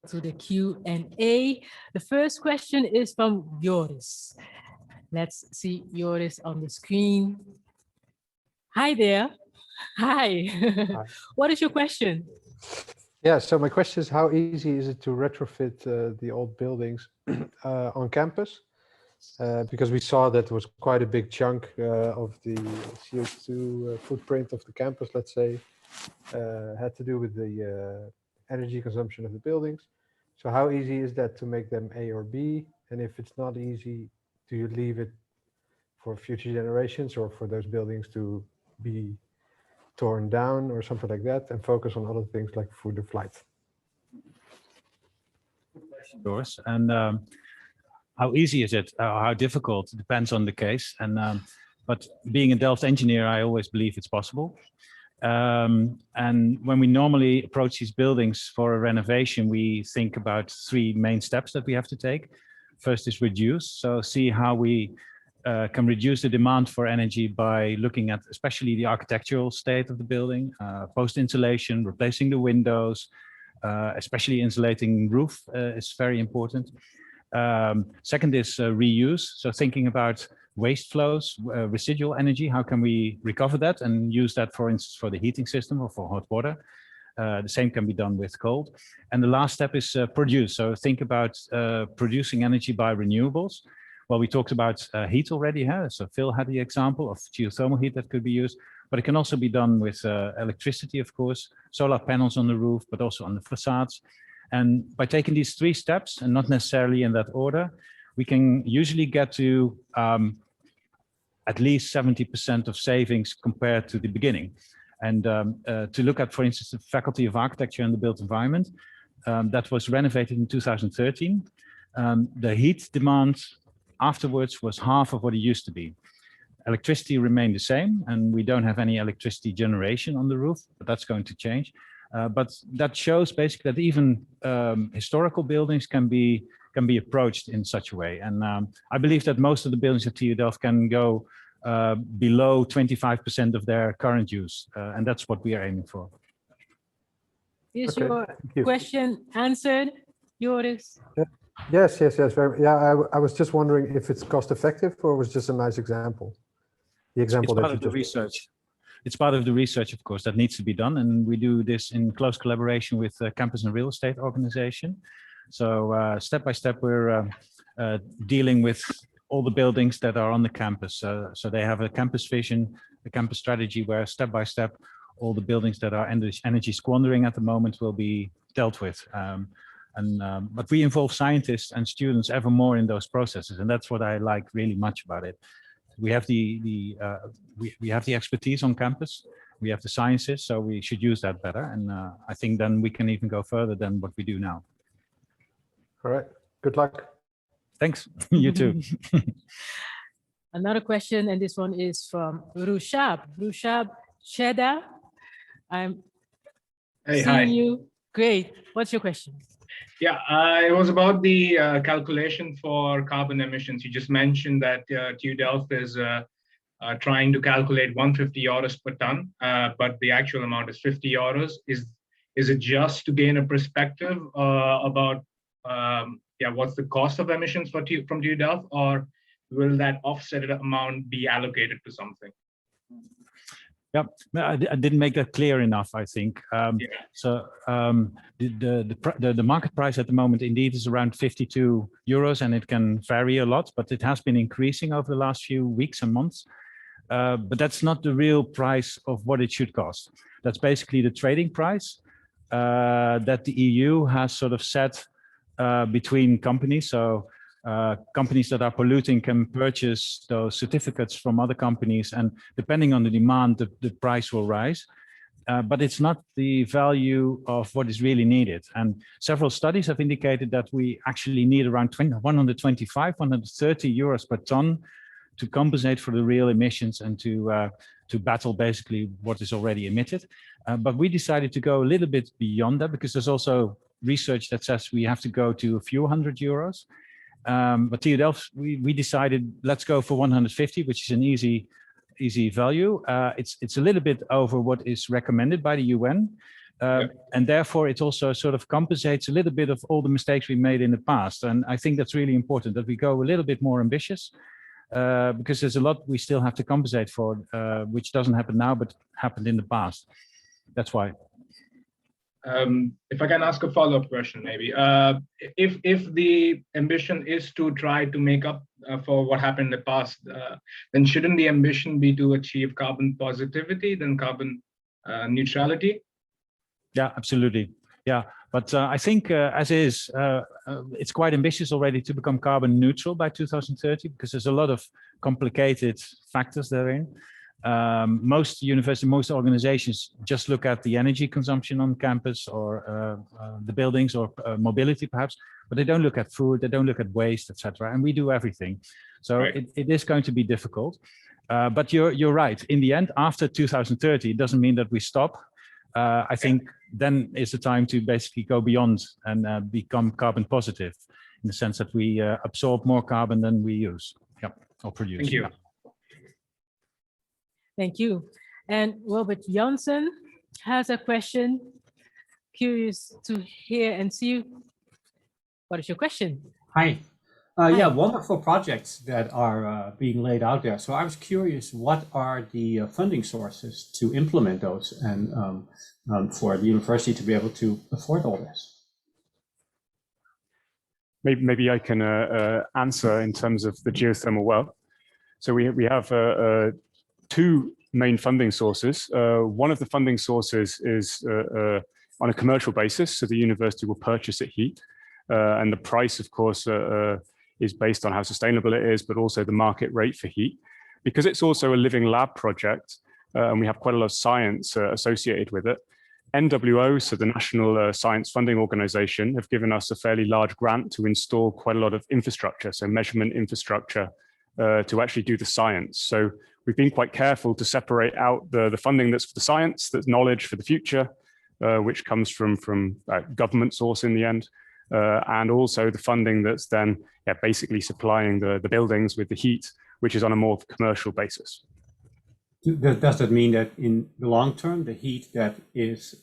To the Q&A. The first question is from Joris. Let's see Joris on the screen. Hi there. Hi. Hi. What is your question? Yeah, so my question is, how easy is it to retrofit the old buildings on campus? Because we saw that was quite a big chunk of the CO2 footprint of the campus, let's say, had to do with the energy consumption of the buildings. So how easy is that to make them A or B? And if it's not easy, do you leave it for future generations or for those buildings to be torn down or something like that and focus on other things like food or flight? Doris, and how easy is it? How difficult? It depends on the case. And but being a Delft engineer, I always believe it's possible. And when we normally approach these buildings for a renovation, we think about three main steps that we have to take. First is reduce. So see how we can reduce the demand for energy by looking at especially the architectural state of the building, post-insulation, replacing the windows, especially insulating roof is very important. Second is reuse. So thinking about waste flows, residual energy, how can we recover that and use that, for instance, for the heating system or for hot water? The same can be done with cold. And the last step is produce. So think about producing energy by renewables. Well, we talked about heat already, huh? So Phil had the example of geothermal heat that could be used, but it can also be done with electricity, of course, solar panels on the roof, but also on the facades. And by taking these three steps, and not necessarily in that order, we can usually get to at least 70% of savings compared to the beginning. And to look at, for instance, the Faculty of Architecture and the Built Environment, that was renovated in 2013. The heat demand afterwards was half of what it used to be. Electricity remained the same, and we don't have any electricity generation on the roof, but that's going to change. But that shows basically that even historical buildings can be approached in such a way. And I believe that most of the buildings at TU Delft can go below 25% of their current use. And that's what we are aiming for. Is your question answered, Joris? Yeah. Yes. Very, yeah, I was just wondering if it's cost effective or was just a nice example. The example it's that part you of the just research. It's part of the research, of course, that needs to be done. And we do this in close collaboration with the Campus and Real Estate Organization. So step by step, we're dealing with all the buildings that are on the campus. So they have a campus vision, a campus strategy where step by step, all the buildings that are energy squandering at the moment will be dealt with. But we involve scientists and students ever more in those processes. And that's what I like really much about it. We have we have the expertise on campus. We have the sciences, so we should use that better. And I think then we can even go further than what we do now. All right. Good luck. Thanks. You too. Another question, and this one is from Rushab. Rushab Sheda. I'm seeing you. Great. What's your question? Yeah, it was about the calculation for carbon emissions. You just mentioned that TU Delft is trying to calculate 150 euros per ton, but the actual amount is 50 euros. Is it just to gain a perspective about what's the cost of emissions from TU Delft, or will that offset amount be allocated to something? Yeah, I didn't make that clear enough, I think. So the market price at the moment indeed is around 52 euros, and it can vary a lot, but it has been increasing over the last few weeks and months. But that's not the real price of what it should cost. That's basically the trading price that the EU has sort of set between companies. So companies that are polluting can purchase those certificates from other companies, and depending on the demand, the price will rise. But it's not the value of what is really needed. And several studies have indicated that we actually need around 125, 130 euros per ton to compensate for the real emissions and to battle basically what is already emitted. But we decided to go a little bit beyond that, because there's also research that says we have to go to a few hundred euros. But TU Delft, we decided let's go for 150, which is an easy value. It's a little bit over what is recommended by the UN. And therefore it also sort of compensates a little bit of all the mistakes we made in the past. And I think that's really important, that we go a little bit more ambitious, because there's a lot we still have to compensate for, which doesn't happen now, but happened in the past. That's why. If I can ask a follow-up question, maybe. If the ambition is to try to make up for what happened in the past, then shouldn't the ambition be to achieve carbon positivity than carbon neutrality? Yeah, absolutely. Yeah, but I think as is, it's quite ambitious already to become carbon neutral by 2030, because there's a lot of complicated factors therein. Most universities, most organizations just look at the energy consumption on campus, or the buildings, or mobility perhaps, but they don't look at food, they don't look at waste, etc. And we do everything. So it is going to be difficult. But you're right. In the end, after 2030, it doesn't mean that we stop. I think then is the time to basically go beyond and become carbon positive, in the sense that we absorb more carbon than we use, or produce. Thank you. Yeah. Thank you. And Robert Janssen has a question. Curious to hear and see. What is your question? Hi. Yeah, wonderful projects that are being laid out there. So I was curious, what are the funding sources to implement those, and for the university to be able to afford all this? Maybe I can answer in terms of the geothermal well. So we have two main funding sources. One of the funding sources is on a commercial basis, so the university will purchase at heat, and the price, of course, is based on how sustainable it is, but also the market rate for heat. Because it's also a living lab project, and we have quite a lot of science associated with it, NWO, so the National Science Funding Organization, have given us a fairly large grant to install quite a lot of infrastructure, so measurement infrastructure, to actually do the science. So we've been quite careful to separate out the funding that's for the science, that's knowledge for the future, which comes from government source in the end, and also the funding that's then basically supplying the buildings with the heat, which is on a more commercial basis. Does that mean that in the long term, the heat that is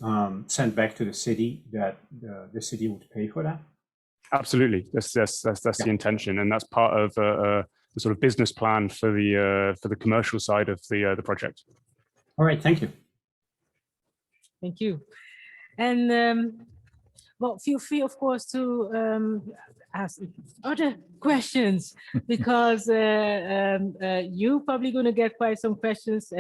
sent back to the city, that the city would pay for that? Absolutely, that's the intention, and that's part of the sort of business plan for the commercial side of the project. All right, thank you. Thank you. And well, feel free, of course, to ask other questions, because you're probably going to get quite some questions,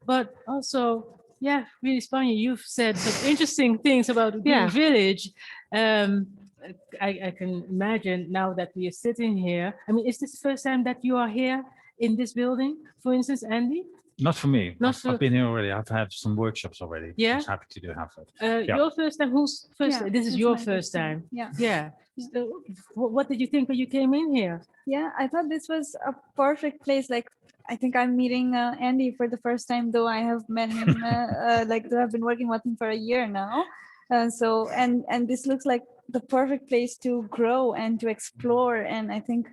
but also, yeah, really, Spanje, you've said some interesting things about the Green Village. I can imagine now that we are sitting here. I mean, is this the first time that you are here in this building, for instance, Andy? Not for me. I've been here already. I've had some workshops already. Yeah. I was happy to have that. Your first time? Who's first? Yeah, this is your first time. Yeah. Yeah. So, what did you think when you came in here? Yeah, I thought this was a perfect place. Like, I think I'm meeting Andy for the first time, though I have met him, I've been working with him for a year now. So this looks like the perfect place to grow and to explore. And I think,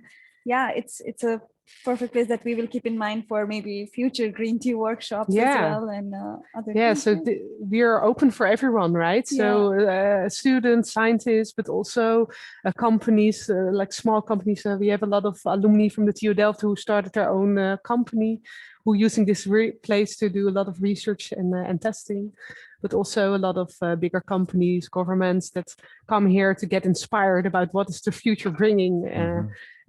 yeah, it's a perfect place that we will keep in mind for maybe future green tea workshops as well, and other things. So we are open for everyone, right? So students, scientists, but also companies, like small companies. We have a lot of alumni from the TU Delft who started their own company, who are using this place to do a lot of research and testing, but also a lot of bigger companies, governments that come here to get inspired about what is the future bringing.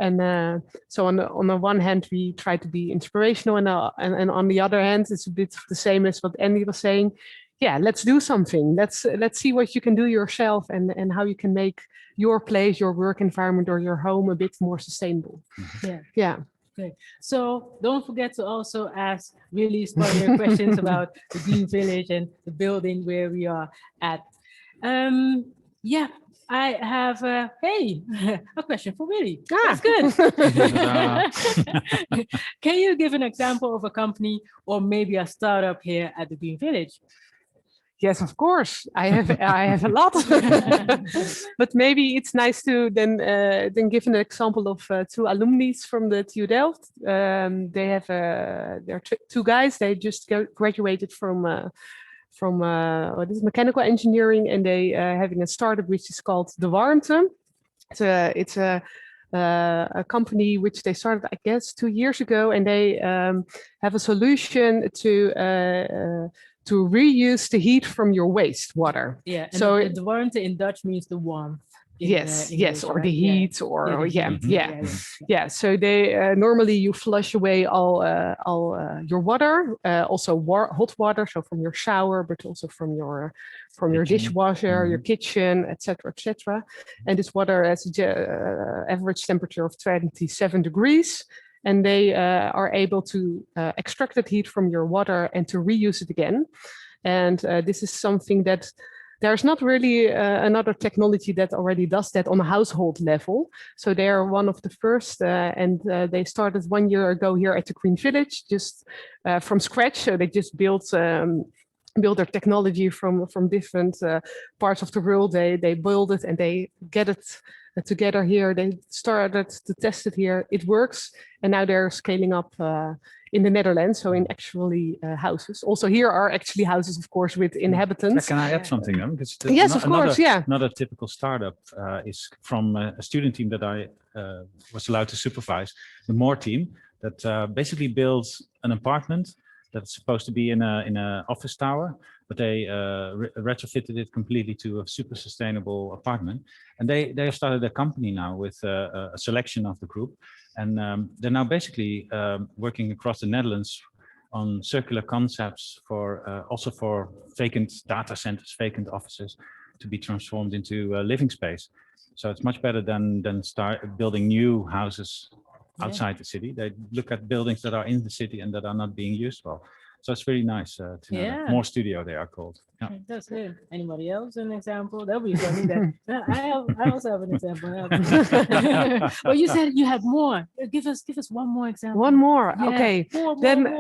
And so on the one hand, we try to be inspirational, and on the other hand, it's a bit the same as what Andy was saying. Yeah, let's do something. Let's see what you can do yourself, and how you can make your place, your work environment, or your home a bit more sustainable. Yeah. Okay. So don't forget to also ask really inspiring questions about the Green Village and the building where we are at. Yeah, I have a question for Willy. That's good. Can you give an example of a company or maybe a startup here at the Green Village? Yes, of course. I have a lot, but maybe it's nice to then give an example of two alumni from the TU Delft. They have they're two guys. They just graduated from what is mechanical engineering, and they having a startup which is called De Warmte. It's a company which they started, I guess, 2 years ago, and they have a solution to reuse the heat from your wastewater. Yeah, and so the warmte in Dutch means the warmth. Yes, English, or right? the heat, So they normally you flush away all your water, also hot water, so from your shower, but also from your dishwasher, your kitchen, etc., etc. And this water has an average temperature of 27 degrees. And they are able to extract that heat from your water and to reuse it again. And this is something that there's not really another technology that already does that on a household level. So they are one of the first, and they started 1 year ago here at the Green Village, just from scratch. So they just built their technology from different parts of the world. They build it and they get it together here. They started to test it here. It works, and now they're scaling up in the Netherlands, so in actually houses. Also here are actually houses, of course, with inhabitants. Can I add something then? Because yes, of course, Another typical startup is from a student team that I was allowed to supervise, the MORE team, that basically builds an apartment that's supposed to be in a office tower, but they retrofitted it completely to a super sustainable apartment. And they have started a company now with a selection of the group. And they're now basically working across the Netherlands on circular concepts for also for vacant data centers, vacant offices to be transformed into a living space. So it's much better than start building new houses outside the city. They look at buildings that are in the city and that are not being used well. So it's really nice to know that. MORE Studio, they are called. Yeah. That's good. Anybody else an example? That'll be funny. I also have an example. Well, you said you had more. Give us one more example. One more. Yeah. Okay. More.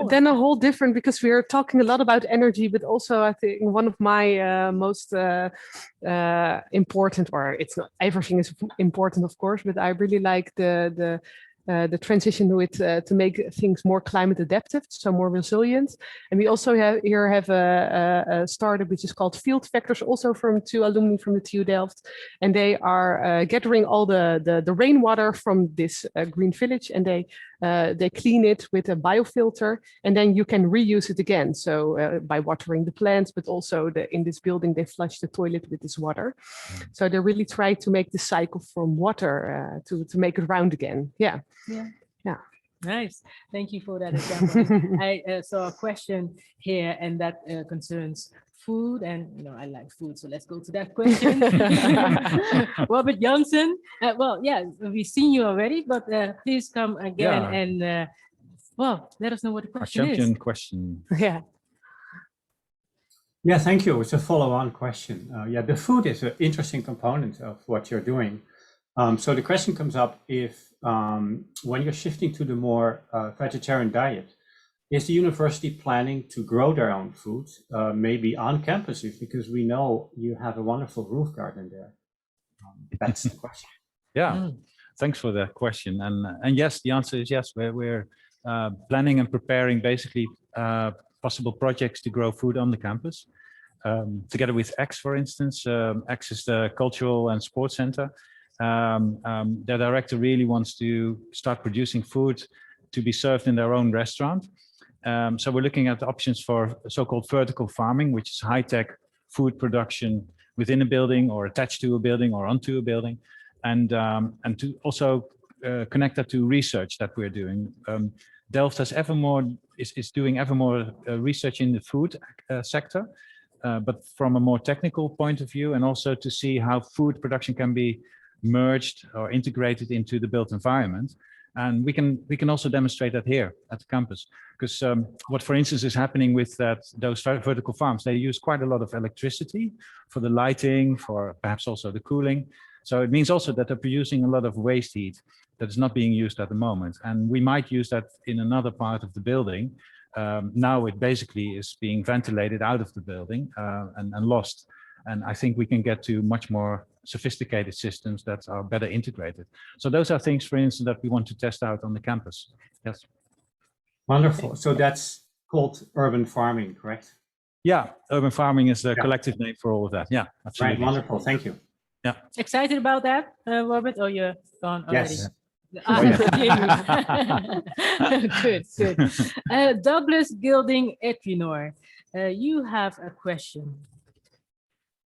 Then a whole different, because we are talking a lot about energy, but also I think one of my most important, or it's not everything is important, of course, but I really like the transition with to make things more climate adaptive, so more resilient. And we also have a startup which is called Field Factors, also from two alumni from the TU Delft, and they are gathering all the rainwater from this Green Village, and they clean it with a biofilter, and then you can reuse it again. So by watering the plants, but also in this building they flush the toilet with this water. So they really try to make the cycle from water to make it round again. Yeah. Nice. Thank you for that example. I saw a question here, and that concerns food, and I like food, so let's go to that question. Robert Janssen. Well, yeah, we've seen you already, but please come again and let us know what the question is. Champion question. Yeah, thank you. It's a follow-on question. The food is an interesting component of what you're doing. So the question comes up if when you're shifting to the more vegetarian diet, is the university planning to grow their own food, maybe on campus, because we know you have a wonderful roof garden there? That's the question. Yeah. thanks for that question. And yes, the answer is yes. We're planning and preparing basically possible projects to grow food on the campus. Together with X, for instance, X is the Cultural and Sports Center. Their director really wants to start producing food to be served in their own restaurant. So we're looking at options for so-called vertical farming, which is high-tech food production within a building or attached to a building or onto a building, and to also connect that to research that we're doing. Delft has is doing ever more research in the food sector, but from a more technical point of view, and also to see how food production can be merged or integrated into the built environment. And we can also demonstrate that here at the campus, because what, for instance, is happening with those vertical farms, they use quite a lot of electricity for the lighting, for perhaps also the cooling. So it means also that they're producing a lot of waste heat that is not being used at the moment. And we might use that in another part of the building. Now it basically is being ventilated out of the building and lost. And I think we can get to much more sophisticated systems that are better integrated. So those are things, for instance, that we want to test out on the campus. Yes. Wonderful. So that's called urban farming, correct? Yeah, urban farming is the collective name for all of that. Yeah, absolutely. Right, wonderful. Thank you. Yeah. Excited about that, Robert? Oh, you're gone already. Yes. Good, good. Douglas Gilding Equinor, you have a question.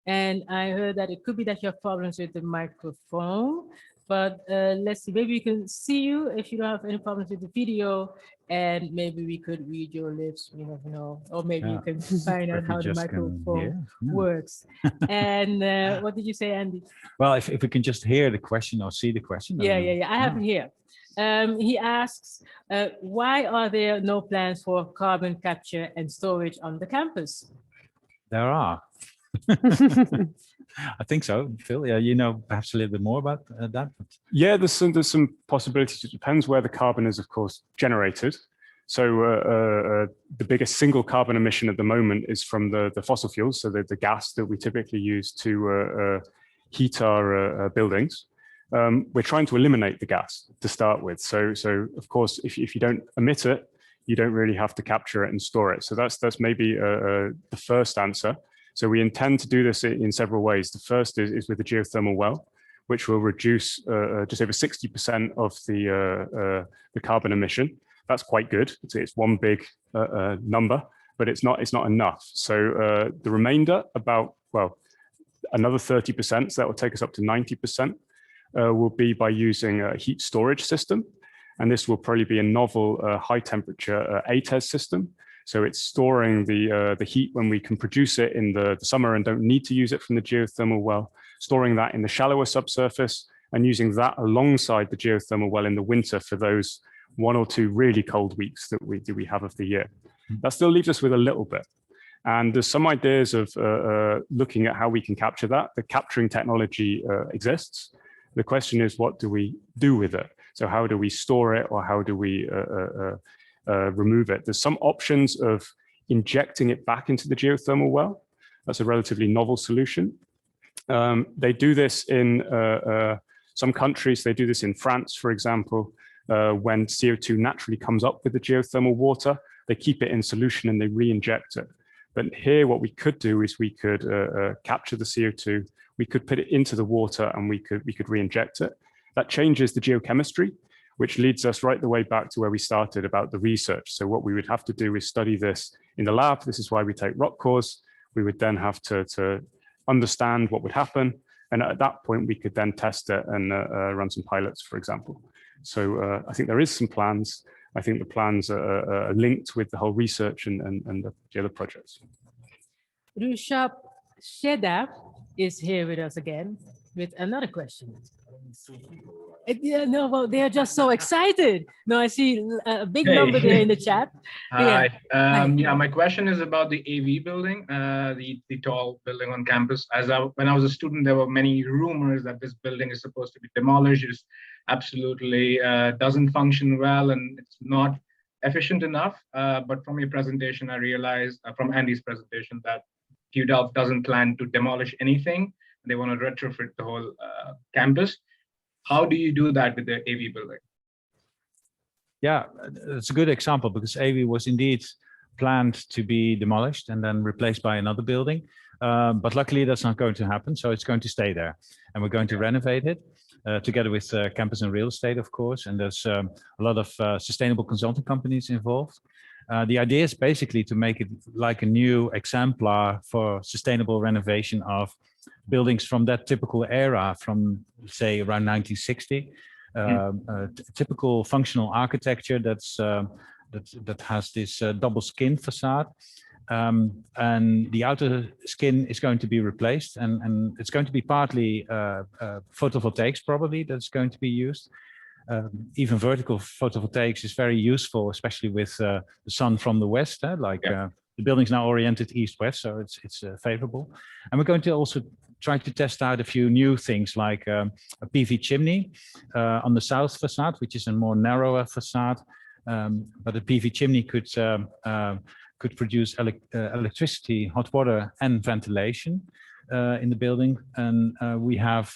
And I heard that it could be that you have problems with the microphone, but let's see, maybe we can see you if you don't have any problems with the video, and maybe we could read your lips, you never know, or maybe you can find out how the microphone works. And what did you say, Andy? Well, if we can just hear the question or see the question. Yeah, I have it here. He asks, why are there no plans for carbon capture and storage on the campus? There are. I think so, Phil. Yeah, you know perhaps a little bit more about that. Yeah, there's some possibilities. It depends where the carbon is, of course, generated. So the biggest single carbon emission at the moment is from the fossil fuels, so the gas that we typically use to heat our buildings. We're trying to eliminate the gas to start with. So of course, if you don't emit it, you don't really have to capture it and store it. So that's maybe the first answer. So we intend to do this in several ways. The first is with the geothermal well, which will reduce just over 60% of the carbon emission. That's quite good. It's one big number, but it's not enough. So the remainder, about, well, another 30%, so that will take us up to 90%, will be by using a heat storage system. And this will probably be a novel high temperature ATES system. So it's storing the heat when we can produce it in the summer and don't need to use it from the geothermal well, storing that in the shallower subsurface and using that alongside the geothermal well in the winter for those 1 or 2 really cold weeks that we have of the year. That still leaves us with a little bit. And there's some ideas of looking at how we can capture that. The capturing technology exists. The question is, what do we do with it? So how do we store it, or how do we remove it? There's some options of injecting it back into the geothermal well. That's a relatively novel solution. They do this in some countries. They do this in France, for example, when CO2 naturally comes up with the geothermal water, they keep it in solution and they re-inject it. But here, what we could do is we could capture the CO2, we could put it into the water, and we could re-inject it. That changes the geochemistry, which leads us right the way back to where we started about the research. So what we would have to do is study this in the lab. This is why we take rock cores. We would then have to understand what would happen. And at that point, we could then test it and run some pilots, for example. So I think there is some plans. I think the plans are linked with the whole research and the other projects. Rushab Shedab is here with us again with another question. Yeah, no, well, they are just so excited. No, I see a big number there in the chat. Hi. Yeah, my question is about the AV building, the tall building on campus. When I was a student, there were many rumors that this building is supposed to be demolished. It absolutely doesn't function well, and it's not efficient enough. But from your presentation, I realized, from Andy's presentation, that TU Delft doesn't plan to demolish anything. They want to retrofit the whole campus. how do you do that with the AV building? Yeah, it's a good example because AV was indeed planned to be demolished and then replaced by another building. But luckily that's not going to happen. So it's going to stay there and we're going to renovate it together with campus and real estate, of course. And there's a lot of sustainable consulting companies involved. The idea is basically to make it like a new exemplar for sustainable renovation of buildings from that typical era from, say, around 1960. Typical functional architecture that has this double skin facade. And the outer skin is going to be replaced and it's going to be partly photovoltaics probably that's going to be used. Even vertical photovoltaics is very useful, especially with the sun from the west. The building's now oriented east-west, so it's favorable. And we're going to also try to test out a few new things like a PV chimney on the south facade, which is a more narrower facade. But a PV chimney could produce electricity, hot water, and ventilation in the building. And we have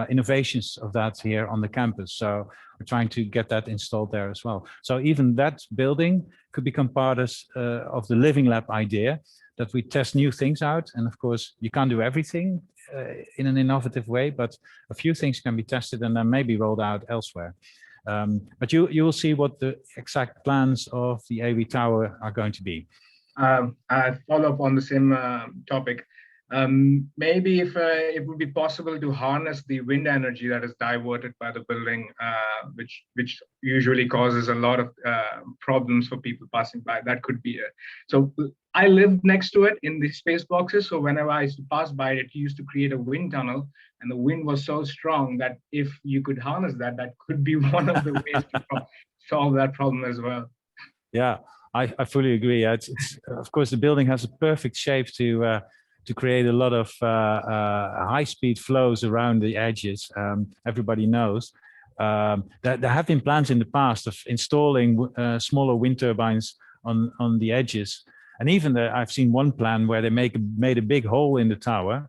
innovations of that here on the campus. So we're trying to get that installed there as well. So even that building could become part of the Living Lab idea, that we test new things out. And of course, you can't do everything in an innovative way, but a few things can be tested and then maybe rolled out elsewhere. But you will see what the exact plans of the AV Tower are going to be. I follow up on the same topic. Maybe if it would be possible to harness the wind energy that is diverted by the building, which usually causes a lot of problems for people passing by. That could be it. So I lived next to it in the space boxes. So whenever I used to pass by it, used to create a wind tunnel, and the wind was so strong that if you could harness that, that could be one of the ways to solve that problem as well. Yeah, I fully agree. It's of course, the building has a perfect shape to create a lot of high-speed flows around the edges. Everybody knows. There have been plans in the past of installing smaller wind turbines on the edges. And even I've seen one plan where they made a big hole in the tower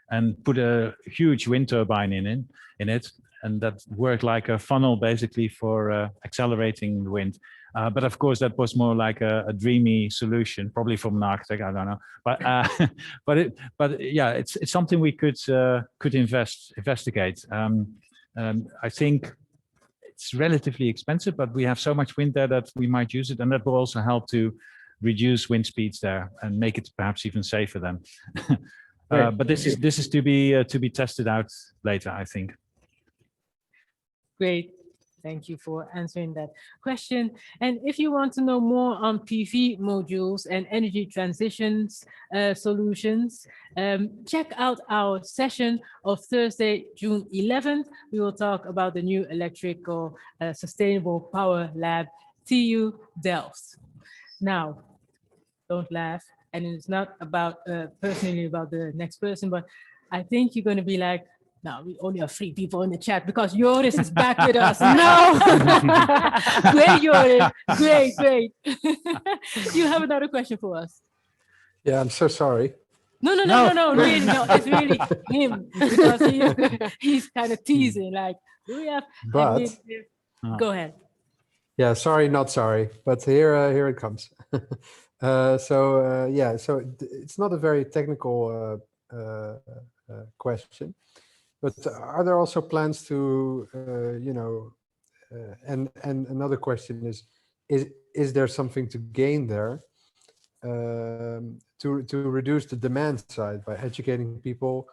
and put a huge wind turbine in it. And that worked like a funnel basically for accelerating the wind. But of course, that was more like a dreamy solution, probably from an architect. I don't know, but yeah, it's something we could investigate. I think it's relatively expensive, but we have so much wind there that we might use it, and that will also help to reduce wind speeds there and make it perhaps even safer then. But this is to be tested out later, I think. Great. Thank you for answering that question. And if you want to know more on PV modules and energy transitions solutions, check out our session of Thursday, June 11th. We will talk about the new electrical sustainable power lab, TU Delft. Now, don't laugh. And it's not about personally about the next person, but I think you're going to be like, no, we only have 3 people in the chat because Joris is back with us. No! Great, Joris. Great. You have another question for us? Yeah, I'm so sorry. No, really, no, it's really him because he's kind of teasing, like, do we have... But... Go ahead. Yeah, sorry, not sorry, but here it comes. So it's not a very technical question. But are there also plans to, and another question is there something to gain there to reduce the demand side by educating people?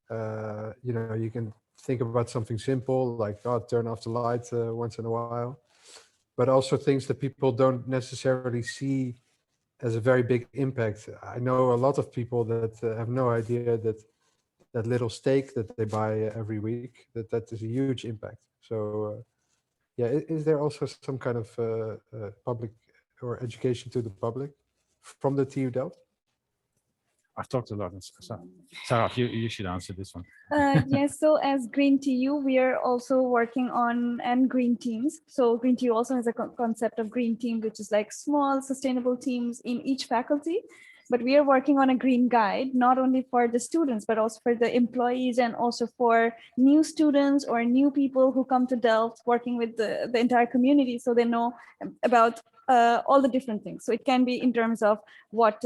You can think about something simple like, turn off the light once in a while, but also things that people don't necessarily see as a very big impact. I know a lot of people that have no idea that little steak that they buy every week, that is a huge impact. So is there also some kind of public or education to the public from the TU Delft? I've talked a lot. Sarah, you should answer this one. Yes, so as Green TU, we are also working on green teams. So Green TU also has a concept of green team, which is like small sustainable teams in each faculty. but we are working on a green guide, not only for the students, but also for the employees and also for new students or new people who come to Delft, working with the entire community, so they know about all the different things. So it can be in terms of what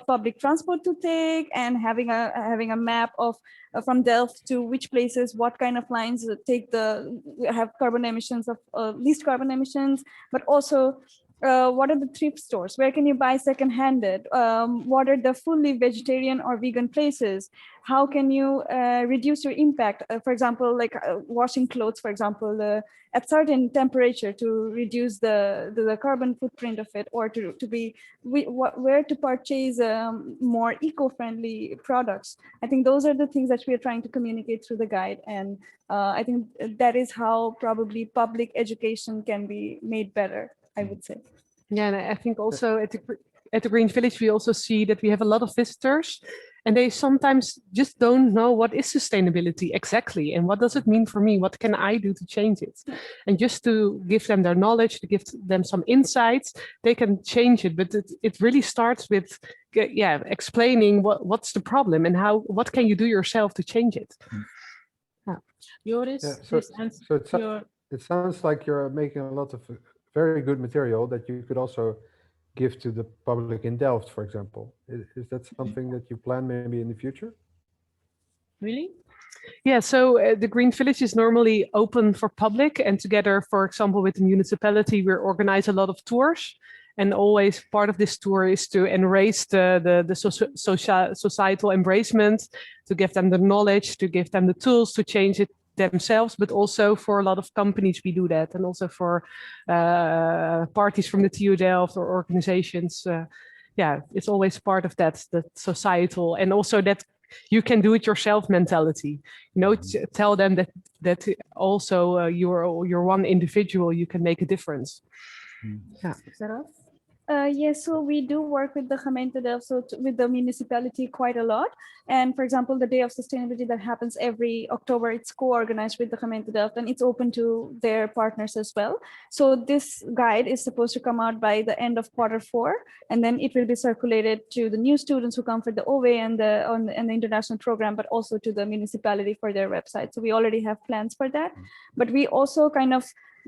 public transport to take, and having a map of from Delft to which places, what kind of lines have carbon emissions of least carbon emissions, but also what are the thrift stores? Where can you buy second-handed? What are the fully vegetarian or vegan places? How can you reduce your impact? For example, like washing clothes, for example, at certain temperature to reduce the carbon footprint of it, or where to purchase more eco-friendly products. I think those are the things that we are trying to communicate through the guide. And I think that is how probably public education can be made better, I would say. Yeah, and I think also at the Green Village, we also see that we have a lot of visitors, and they sometimes just don't know what is sustainability exactly, and what does it mean for me? What can I do to change it? And just to give them their knowledge, to give them some insights, they can change it. But it really starts with, explaining what's the problem and what can you do yourself to change it. Joris, it sounds like you're making a lot of very good material that you could also give to the public in Delft, for example. Is that something that you plan maybe in the future? Really? Yeah, so the Green Village is normally open for public, and together, for example, with the municipality, we organize a lot of tours. And always part of this tour is to embrace the societal embracement, to give them the knowledge, to give them the tools to change it themselves, but also for a lot of companies we do that, and also for parties from the TU Delft or organizations. It's always part of that, the societal, and also that you can do it yourself mentality. Tell them that also you're one individual, you can make a difference. Yeah. Is that us? Yes, so we do work with the Gemeente Delft, so with the municipality quite a lot. And for example, the Day of Sustainability that happens every October, it's co-organized with the Gemeente Delft, and it's open to their partners as well. So this guide is supposed to come out by the end of Q4, and then it will be circulated to the new students who come for the OVE and the international program, but also to the municipality for their website. So we already have plans for that, but we also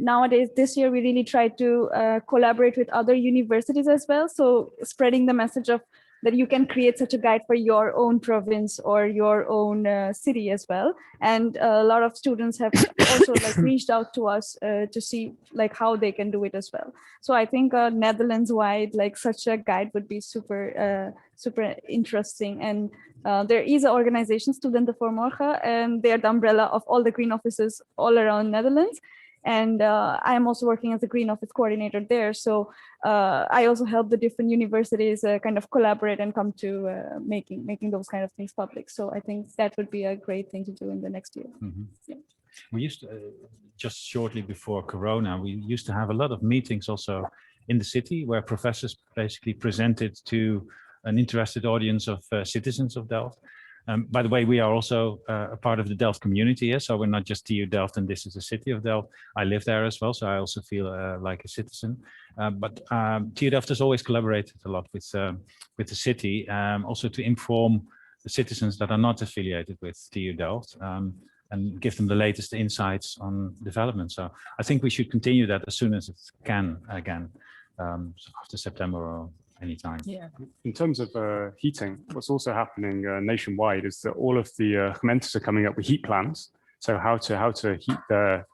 nowadays, this year, we really try to collaborate with other universities as well. So spreading the message of that you can create such a guide for your own province or your own city as well. And a lot of students have also reached out to us to see how they can do it as well. So I think Netherlands-wide, such a guide would be super interesting. And there is an organization, Studenten voor Morgen, and they are the umbrella of all the green offices all around Netherlands. And I'm also working as a Green Office coordinator there. So I also help the different universities kind of collaborate and come to making those kind of things public. So I think that would be a great thing to do in the next year. Mm-hmm. Yeah. We used to, just shortly before Corona, we used to have a lot of meetings also in the city where professors basically presented to an interested audience of citizens of Delft. By the way, we are also a part of the Delft community here, so we're not just TU Delft and this is the city of Delft. I live there as well, so I also feel like a citizen. But TU Delft has always collaborated a lot with the city, also to inform the citizens that are not affiliated with TU Delft and give them the latest insights on development. So I think we should continue that as soon as it can again, so after September or anytime. Yeah. In terms of heating, what's also happening nationwide is that all of the gemeentes are coming up with heat plans. So how to heat the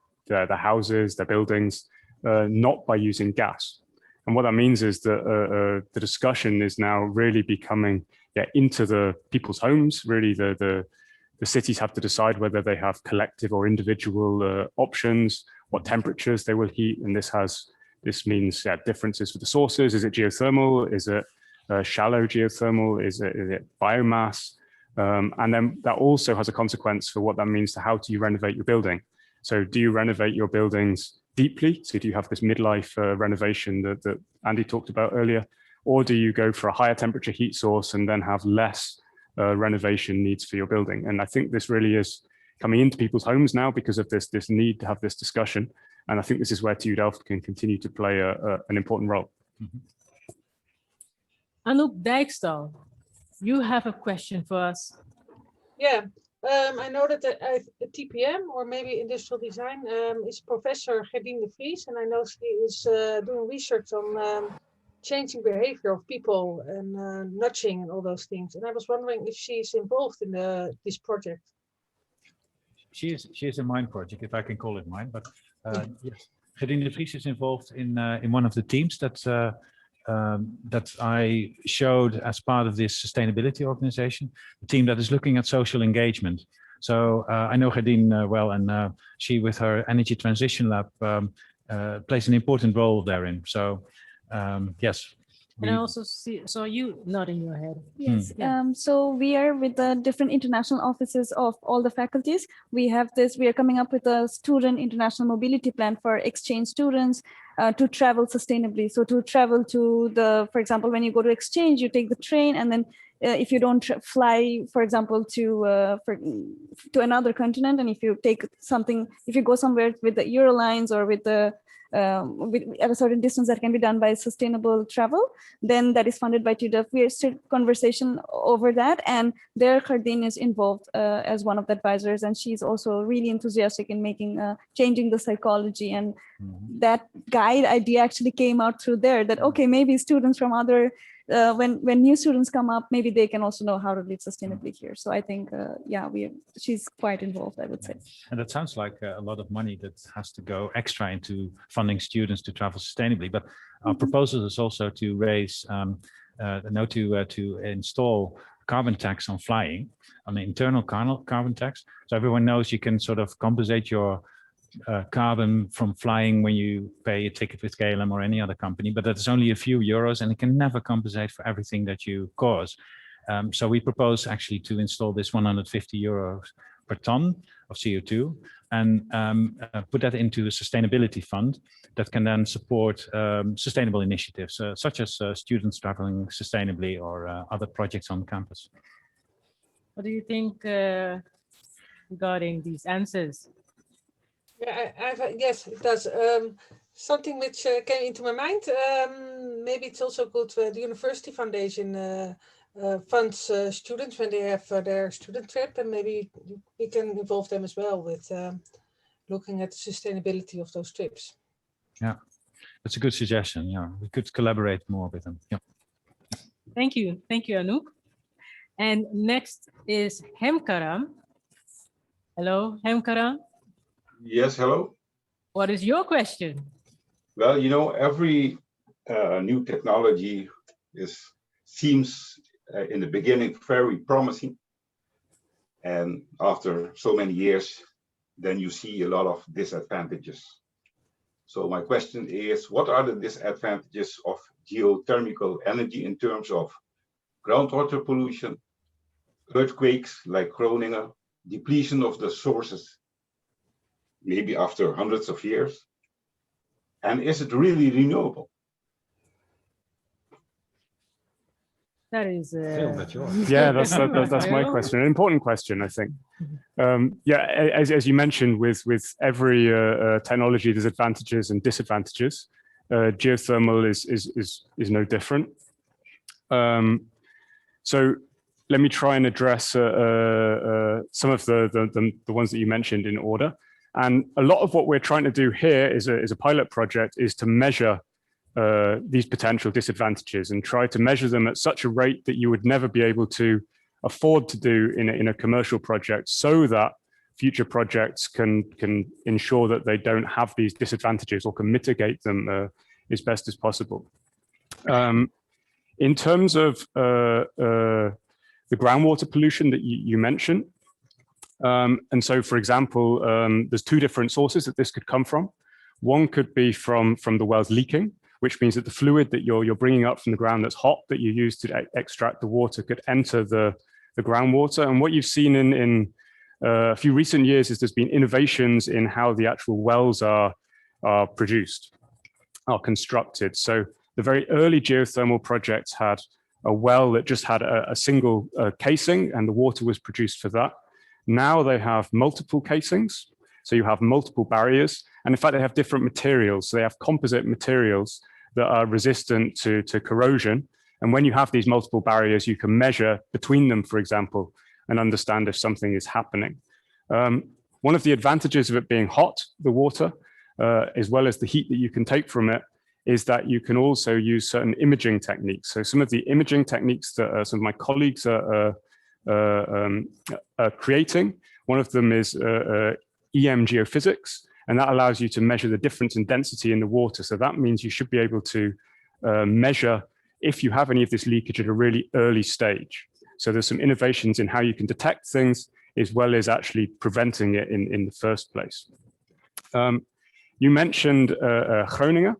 houses, their buildings, not by using gas. And what that means is that the discussion is now really becoming into the people's homes. Really, the cities have to decide whether they have collective or individual options, what temperatures they will heat, and this means differences for the sources. Is it geothermal? Is it shallow geothermal? Is it biomass? And then that also has a consequence for what that means to how do you renovate your building. So do you renovate your buildings deeply? So do you have this midlife renovation that Andy talked about earlier? Or do you go for a higher temperature heat source and then have less renovation needs for your building? And I think this really is coming into people's homes now because of this need to have this discussion. And I think this is where TU Delft can continue to play an important role. Mm-hmm. Anouk Dijkstal, you have a question for us. Yeah, I know that at TPM, or maybe industrial design, is Professor Gerdien de Vries, and I know she is doing research on changing behavior of people and nudging and all those things. And I was wondering if she's involved in this project. She is a mine project, if I can call it mine, but yes. Gerdien de Vries is involved in one of the teams that I showed as part of this sustainability organization, a team that is looking at social engagement. So I know Gerdien well, and she, with her energy transition lab, plays an important role therein. So yes. And I also saw you nodding your head. Yes. So we are with the different international offices of all the faculties. We are coming up with a student international mobility plan for exchange students to travel sustainably. So to travel to the, for example, when you go to exchange, you take the train, and then if you don't fly, for example, to another continent, and if you take something, if you go somewhere with the Eurolines or with the at a certain distance that can be done by sustainable travel, then that is funded by TU Delft. We are still conversation over that, and there Gerdien is involved as one of the advisors, and she's also really enthusiastic in making changing the psychology. And that guide idea actually came out through there, that okay, maybe students from other when new students come up, maybe they can also know how to live sustainably here. So I think yeah, she's quite involved, I would say. And that sounds like a lot of money that has to go extra into funding students to travel sustainably. But our proposal is also to raise to install carbon tax on flying, on the internal carbon tax. So everyone knows you can sort of compensate your carbon from flying when you pay a ticket with KLM or any other company, but that's only a few euros, and it can never compensate for everything that you cause. So we propose actually to install this 150 euros per ton of CO2 and put that into a sustainability fund that can then support sustainable initiatives such as students traveling sustainably or other projects on campus. What do you think regarding these answers? Yeah, yes, it does. Something which came into my mind, maybe it's also good, the University Foundation funds students when they have their student trip, and maybe we can involve them as well with looking at the sustainability of those trips. Yeah, that's a good suggestion. Yeah, we could collaborate more with them. Yeah. Thank you, Anouk. And next is Hemkaram. Hello, Hemkaram. Yes, hello. What is your question? Well, you know, every new technology seems in the beginning very promising. And after so many years, then you see a lot of disadvantages. So my question is, what are the disadvantages of geothermal energy in terms of groundwater pollution, earthquakes like Groningen, depletion of the sources, maybe after hundreds of years? And is it really renewable? That is yeah, that's my question. An important question, I think. Yeah, as you mentioned, with every technology, there's advantages and disadvantages. Geothermal is no different. So let me try and address some of the ones that you mentioned in order. And a lot of what we're trying to do here is a pilot project is to measure these potential disadvantages and try to measure them at such a rate that you would never be able to afford to do in a commercial project, so that future projects can ensure that they don't have these disadvantages or can mitigate them as best as possible. In terms of the groundwater pollution that you mentioned, and so, for example, there's two different sources that this could come from. One could be from the wells leaking, which means that the fluid that you're bringing up from the ground that's hot, that you use to extract the water, could enter the groundwater. And what you've seen in a few recent years is there's been innovations in how the actual wells are produced, are constructed. So the very early geothermal projects had a well that just had a single casing, and the water was produced for that. Now they have multiple casings, so you have multiple barriers, and in fact they have different materials. So they have composite materials that are resistant to corrosion, And when you have these multiple barriers, you can measure between them, for example, and understand if something is happening. One of the advantages of it being hot, the water, as well as the heat that you can take from it, is that you can also use certain imaging techniques. So some of the imaging techniques that some of my colleagues are creating, one of them is EM geophysics, and that allows you to measure the difference in density in the water. So that means you should be able to measure if you have any of this leakage at a really early stage. So there's some innovations in how you can detect things as well as actually preventing it in the first place. You mentioned Groningen.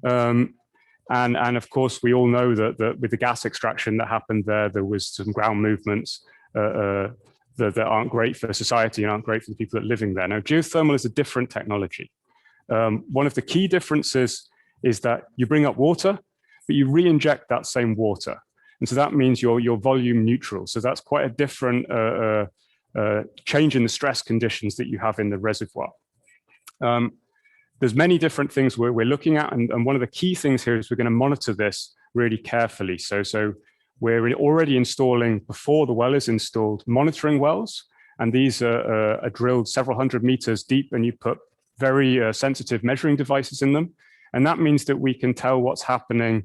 And of course, we all know that with the gas extraction that happened there was some ground movements that aren't great for society and aren't great for the people that are living there. Now, geothermal is a different technology. One of the key differences is that you bring up water, but you re-inject that same water. And so that means you're volume neutral. So that's quite a different change in the stress conditions that you have in the reservoir. There's many different things we're looking at, and one of the key things here is we're going to monitor this really carefully. So we're already installing, before the well is installed, monitoring wells, and these are drilled several hundred meters deep, and you put very sensitive measuring devices in them. And that means that we can tell what's happening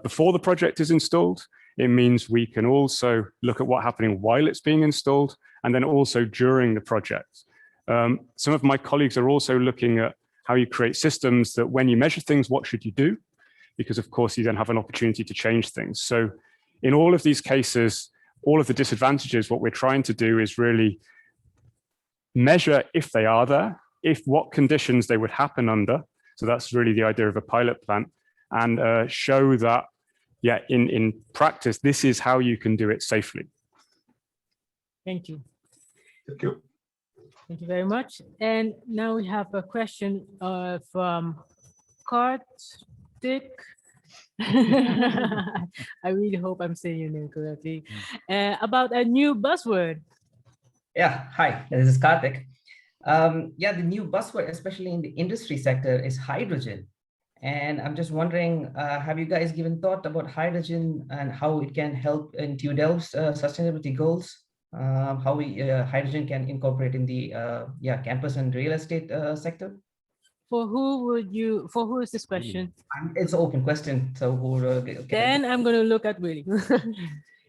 before the project is installed. It means we can also look at what's happening while it's being installed, and then also during the project. Some of my colleagues are also looking at how you create systems that when you measure things, what should you do? Because of course you then have an opportunity to change things. So in all of these cases, all of the disadvantages, what we're trying to do is really measure if they are there, what conditions they would happen under. So that's really the idea of a pilot plant, and show that, yeah, in practice, this is how you can do it safely. Thank you. Thank you. Thank you very much. And now we have a question from Kartik. I really hope I'm saying your name correctly. About a new buzzword. Yeah, hi, this is Kartik. Yeah, the new buzzword, especially in the industry sector, is hydrogen. And I'm just wondering, have you guys given thought about hydrogen and how it can help in TU Delft's sustainability goals? How hydrogen can incorporate in the campus and real estate sector? For who is this question? It's an open question. So then I'm going to look at Willy.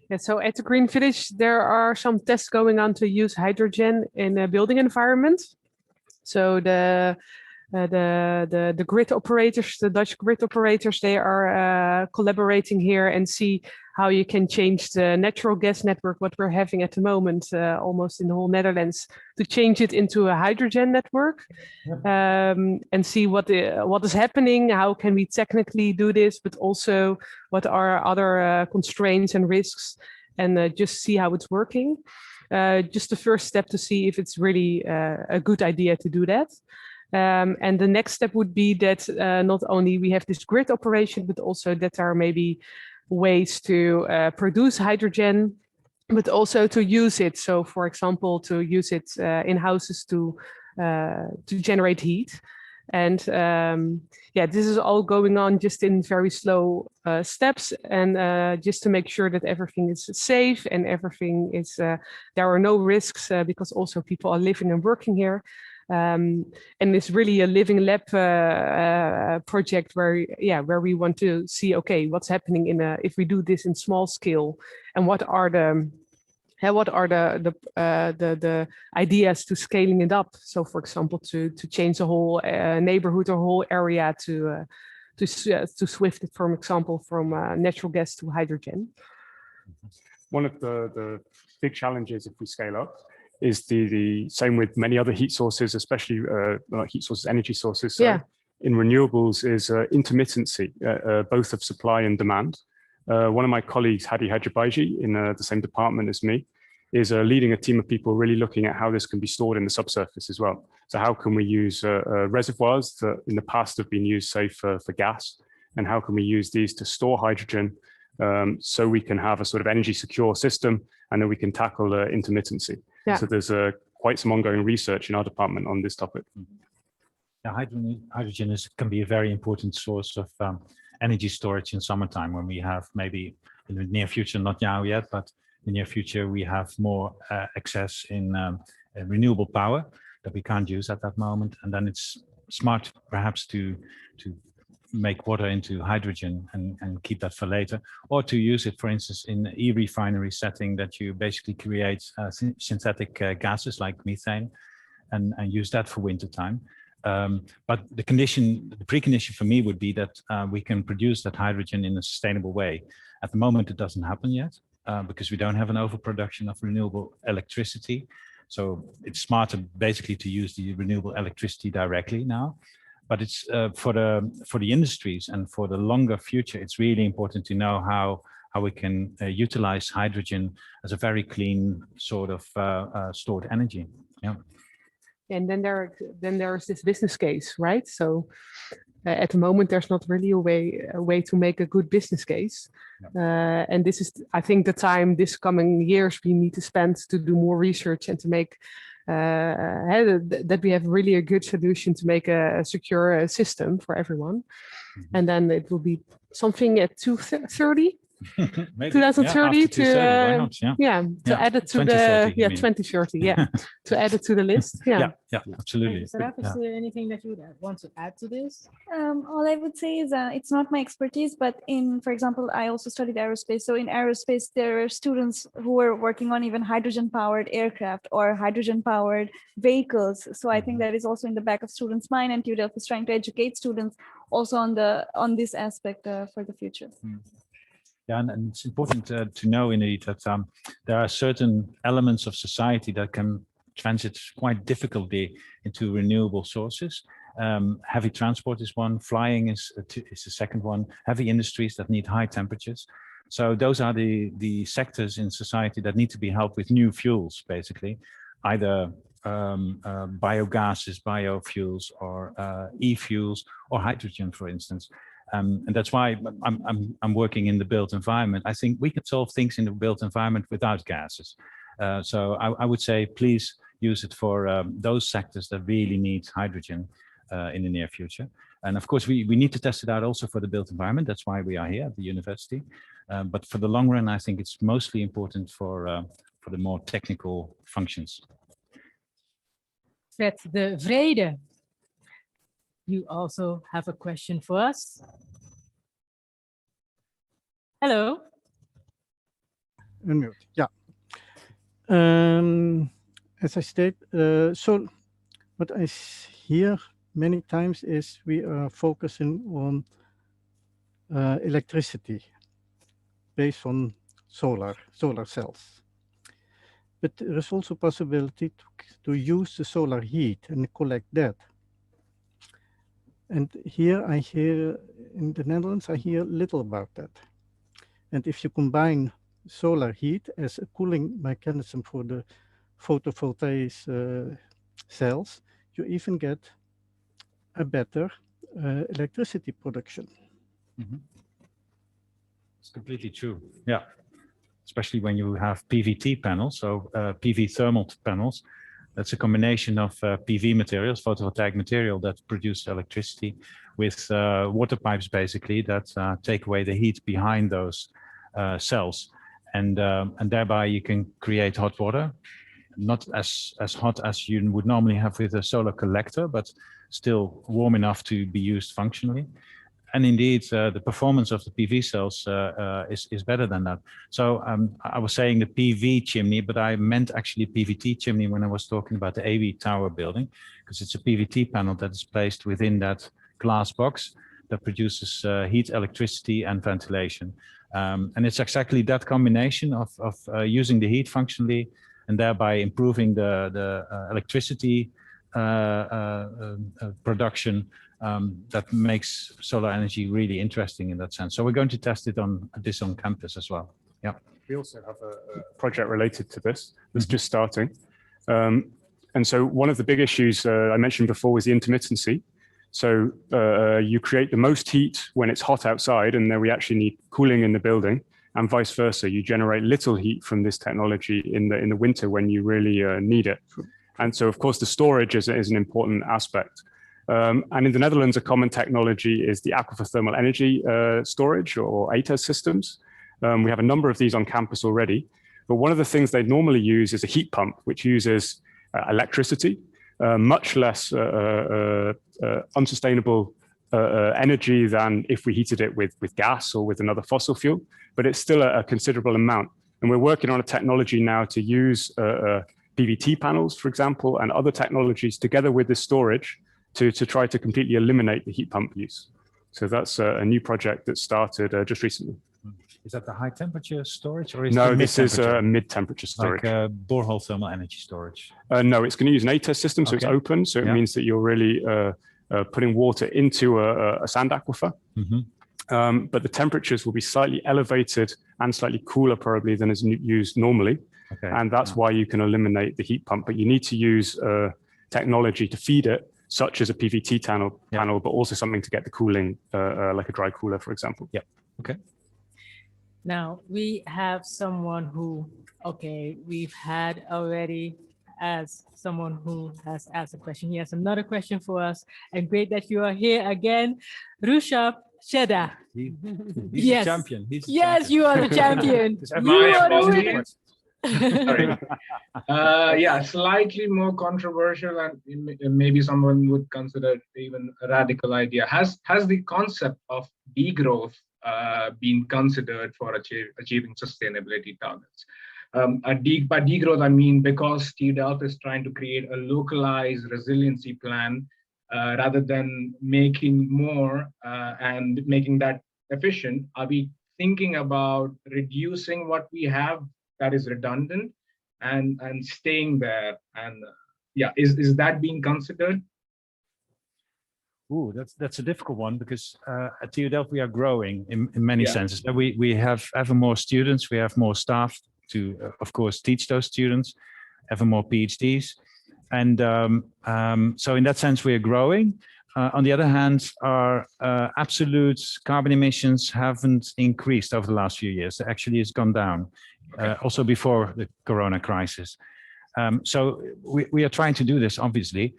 Yeah, so at the Green Village, there are some tests going on to use hydrogen in a building environment. So the grid operators, the Dutch grid operators, they are collaborating here and see how you can change the natural gas network, what we're having at the moment, almost in the whole Netherlands, to change it into a hydrogen network, and see what is happening, how can we technically do this, but also what are other constraints and risks, and just see how it's working. Just the first step to see if it's really a good idea to do that. And the next step would be that not only we have this grid operation, but also that there are maybe ways to produce hydrogen, but also to use it. So, for example, to use it in houses to generate heat. And yeah, this is all going on just in very slow steps, and just to make sure that everything is safe and everything is there are no risks because also people are living and working here. And it's really a living lab project where we want to see, okay, what's happening if we do this in small scale, and what are the ideas to scaling it up. So, for example, to change the whole neighborhood or whole area to shift it, for example, from natural gas to hydrogen. One of the big challenges if we scale up is the same with many other heat sources, especially heat sources, energy sources. So yeah. In renewables is intermittency, both of supply and demand. One of my colleagues, Hadi Hajabaiji, in the same department as me, is leading a team of people really looking at how this can be stored in the subsurface as well. So how can we use reservoirs that in the past have been used, say, for gas, and how can we use these to store hydrogen so we can have a sort of energy secure system, and then we can tackle intermittency. Yeah. So there's quite some ongoing research in our department on this topic. Now, hydrogen can be a very important source of energy storage in summertime when we have maybe in the near future, not now yet, but in the near future, we have more access in renewable power that we can't use at that moment. And then it's smart perhaps to make water into hydrogen and keep that for later, or to use it, for instance, in an e-refinery setting that you basically create synthetic gases like methane and use that for wintertime. But the precondition for me would be that we can produce that hydrogen in a sustainable way. At the moment, it doesn't happen yet because we don't have an overproduction of renewable electricity. So it's smarter basically to use the renewable electricity directly now. But it's for the industries and for the longer future, it's really important to know how we can utilize hydrogen as a very clean sort of stored energy. Yeah. And then there's this business case, right? So at the moment, there's not really a way to make a good business case. And this is, I think, the time this coming years we need to spend to do more research and to make that we have really a good solution to make a secure system for everyone. And then it will be something at 2030. 2030 to add it to the 2030 to add it to the list. Yeah, absolutely. Is there anything that you would want to add to this? All I would say is it's not my expertise, but for example, I also studied aerospace. So in aerospace, there are students who are working on even hydrogen-powered aircraft or hydrogen-powered vehicles. So I think that is also in the back of students' mind, and TU Delft is trying to educate students also on this aspect for the future. Yeah, and it's important to know indeed that there are certain elements of society that can transit quite difficultly into renewable sources. Heavy transport is one, flying is the second one, heavy industries that need high temperatures. So those are the sectors in society that need to be helped with new fuels, basically, either biogases, biofuels, or e-fuels, or hydrogen, for instance. And that's why I'm working in the built environment. I think we can solve things in the built environment without gases. So I would say, please use it for those sectors that really need hydrogen in the near future. And of course, we need to test it out also for the built environment. That's why we are here at the university. But for the long run, I think it's mostly important for the more technical functions. Fred de Vrede, you also have a question for us. Hello. Unmute. Yeah. As I state, so what I hear many times is we are focusing on electricity based on solar cells. But there is also possibility to use the solar heat and collect that. And here I hear, in the Netherlands, I hear little about that. And if you combine solar heat as a cooling mechanism for the photovoltaic cells, you even get a better electricity production. Mm-hmm. It's completely true. Yeah, especially when you have PVT panels, so PV thermal panels. That's a combination of PV materials, photovoltaic material that produce electricity with water pipes, basically, that take away the heat behind those cells. And thereby you can create hot water, not as hot as you would normally have with a solar collector, but still warm enough to be used functionally. And indeed, the performance of the PV cells is better than that. So I was saying the PV chimney, but I meant actually PVT chimney when I was talking about the AV tower building, because it's a PVT panel that is placed within that glass box that produces heat, electricity, and ventilation. And it's exactly that combination of using the heat functionally and thereby improving the electricity production that makes solar energy really interesting in that sense. So we're going to test it on campus as well. Yeah. We also have a project related to this that's just starting. And so one of the big issues I mentioned before was the intermittency. So you create the most heat when it's hot outside, and then we actually need cooling in the building, and vice versa. You generate little heat from this technology in the winter when you really need it. And so, of course, the storage is an important aspect. And in the Netherlands, a common technology is the aquifer thermal energy storage, or ATES systems. We have a number of these on campus already. But one of the things they normally use is a heat pump, which uses electricity, much less unsustainable energy than if we heated it with gas or with another fossil fuel, but it's still a considerable amount. And we're working on a technology now to use PVT panels, for example, and other technologies together with the storage to try to completely eliminate the heat pump use. So that's a new project that started just recently. Is that the high temperature storage, or is no, it this is mid-temperature storage. Like borehole thermal energy storage? No, it's going to use an ATES system, so it's open. So it means that you're really putting water into a sand aquifer. But the temperatures will be slightly elevated and slightly cooler probably than is used normally. And that's why you can eliminate the heat pump. But you need to use technology to feed it, such as a PVT panel, but also something to get the cooling, like a dry cooler, for example. Yeah. Okay. Now we have someone who, we've had already as someone who has asked a question. He has another question for us, and great that you are here again. Rushabh Chedda. He's yes. a champion. Yes, you are the champion. My You are the winner. apologies. Sorry. Yeah, slightly more controversial, and maybe someone would consider it even a radical idea. Has the concept of degrowth been considered for achieving sustainability targets? By degrowth, I mean because TU Delft is trying to create a localized resiliency plan rather than making more and making that efficient. Are we thinking about reducing what we have that is redundant and staying there? And is that being considered? Ooh, that's a difficult one, because at TU Delft we are growing in many senses. We have ever more students, we have more staff to, of course, teach those students, ever more PhDs. And so in that sense, we are growing. On the other hand, our absolute carbon emissions haven't increased over the last few years. Actually, it's gone down, also before the Corona crisis. So we are trying to do this, obviously.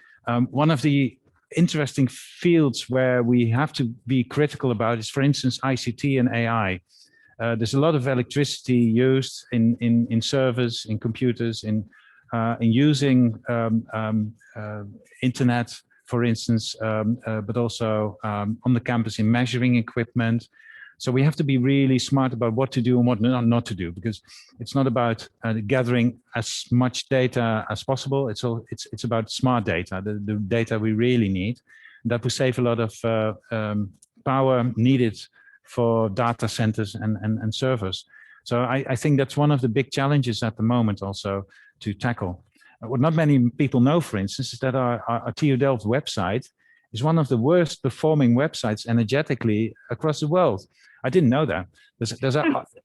One of the interesting fields where we have to be critical about is, for instance, ICT and AI. There's a lot of electricity used in servers, in computers, in using internet, for instance, but also on the campus in measuring equipment. So we have to be really smart about what to do and what not to do, because it's not about gathering as much data as possible. It's about smart data, the data we really need. That will save a lot of power needed for data centers and servers. So I think that's one of the big challenges at the moment also to tackle. What not many people know, for instance, is that our TU Delft website is one of the worst performing websites energetically across the world. I didn't know that.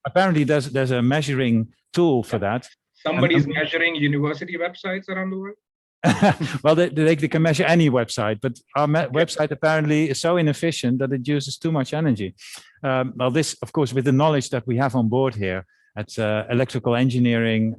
Apparently there's a measuring tool for that. Somebody's measuring university websites around the world? Well, they can measure any website, but our website apparently is so inefficient that it uses too much energy. Well, this, of course, with the knowledge that we have on board here at electrical engineering,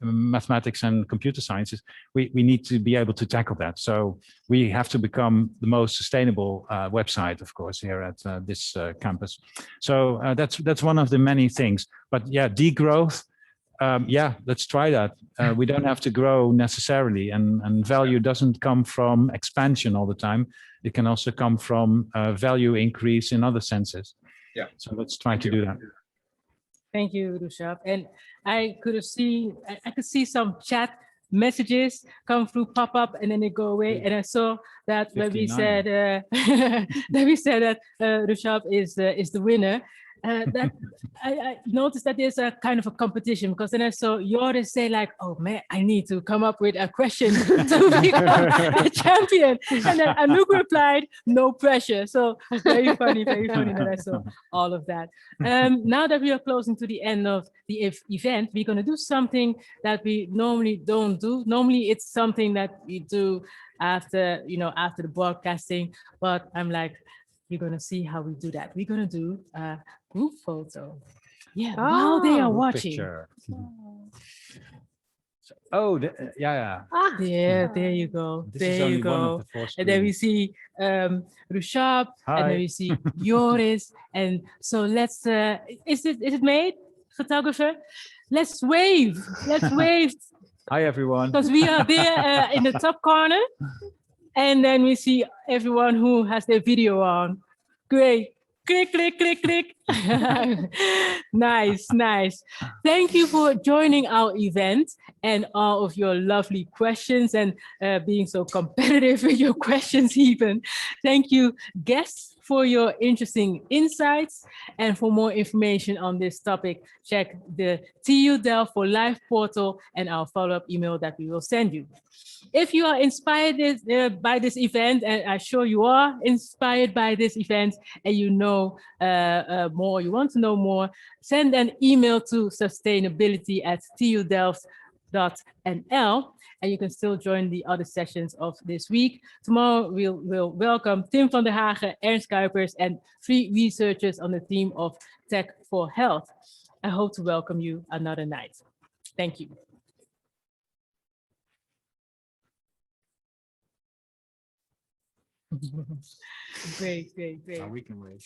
mathematics and computer sciences, we need to be able to tackle that. So we have to become the most sustainable website, of course, here at this campus. So that's one of the many things. But yeah, degrowth, yeah, let's try that. We don't have to grow necessarily, and value doesn't come from expansion all the time. It can also come from value increase in other senses. Yeah. So let's try to do that. Thank you, Rushabh. And I could see some chat messages come through, pop up, and then they go away. And I saw that when we said that Rushabh is the winner. That I noticed that there's a kind of a competition, because then I saw Joris say like, oh man, I need to come up with a question to become a champion. And then Anouk replied, no pressure. So very funny that I saw all of that. Now that we are closing to the end of the event, we're going to do something that we normally don't do. Normally it's something that we do after the broadcasting, but I'm like, you're going to see how we do that. We're going to do a group photo. Yeah, while they are watching. Oh, yeah. Yeah, there you go. This is There only you one of go. the four And then we screens. see Rushab, and then Hi. we see Joris. And so let's, is it made, photographer? Let's wave. Let's wave. Hi, everyone. Because we are there in the top corner. And then we see everyone who has their video on. Great. Click, click, click, click. Nice, nice. Thank you for joining our event and all of your lovely questions and being so competitive with your questions even. Thank you, guests, for your interesting insights. And for more information on this topic, check the TU Delft for Life portal and our follow-up email that we will send you. If you are inspired by this event, and I'm sure you are inspired by this event, and you know more, you want to know more, send an email to sustainability@tudelft.nl, and you can still join the other sessions of this week. Tomorrow, we'll welcome Tim van der Hagen, Ernst Kuipers, and 3 researchers on the theme of Tech for Health. I hope to welcome you another night. Thank you. Great, great, great. Now we can wait.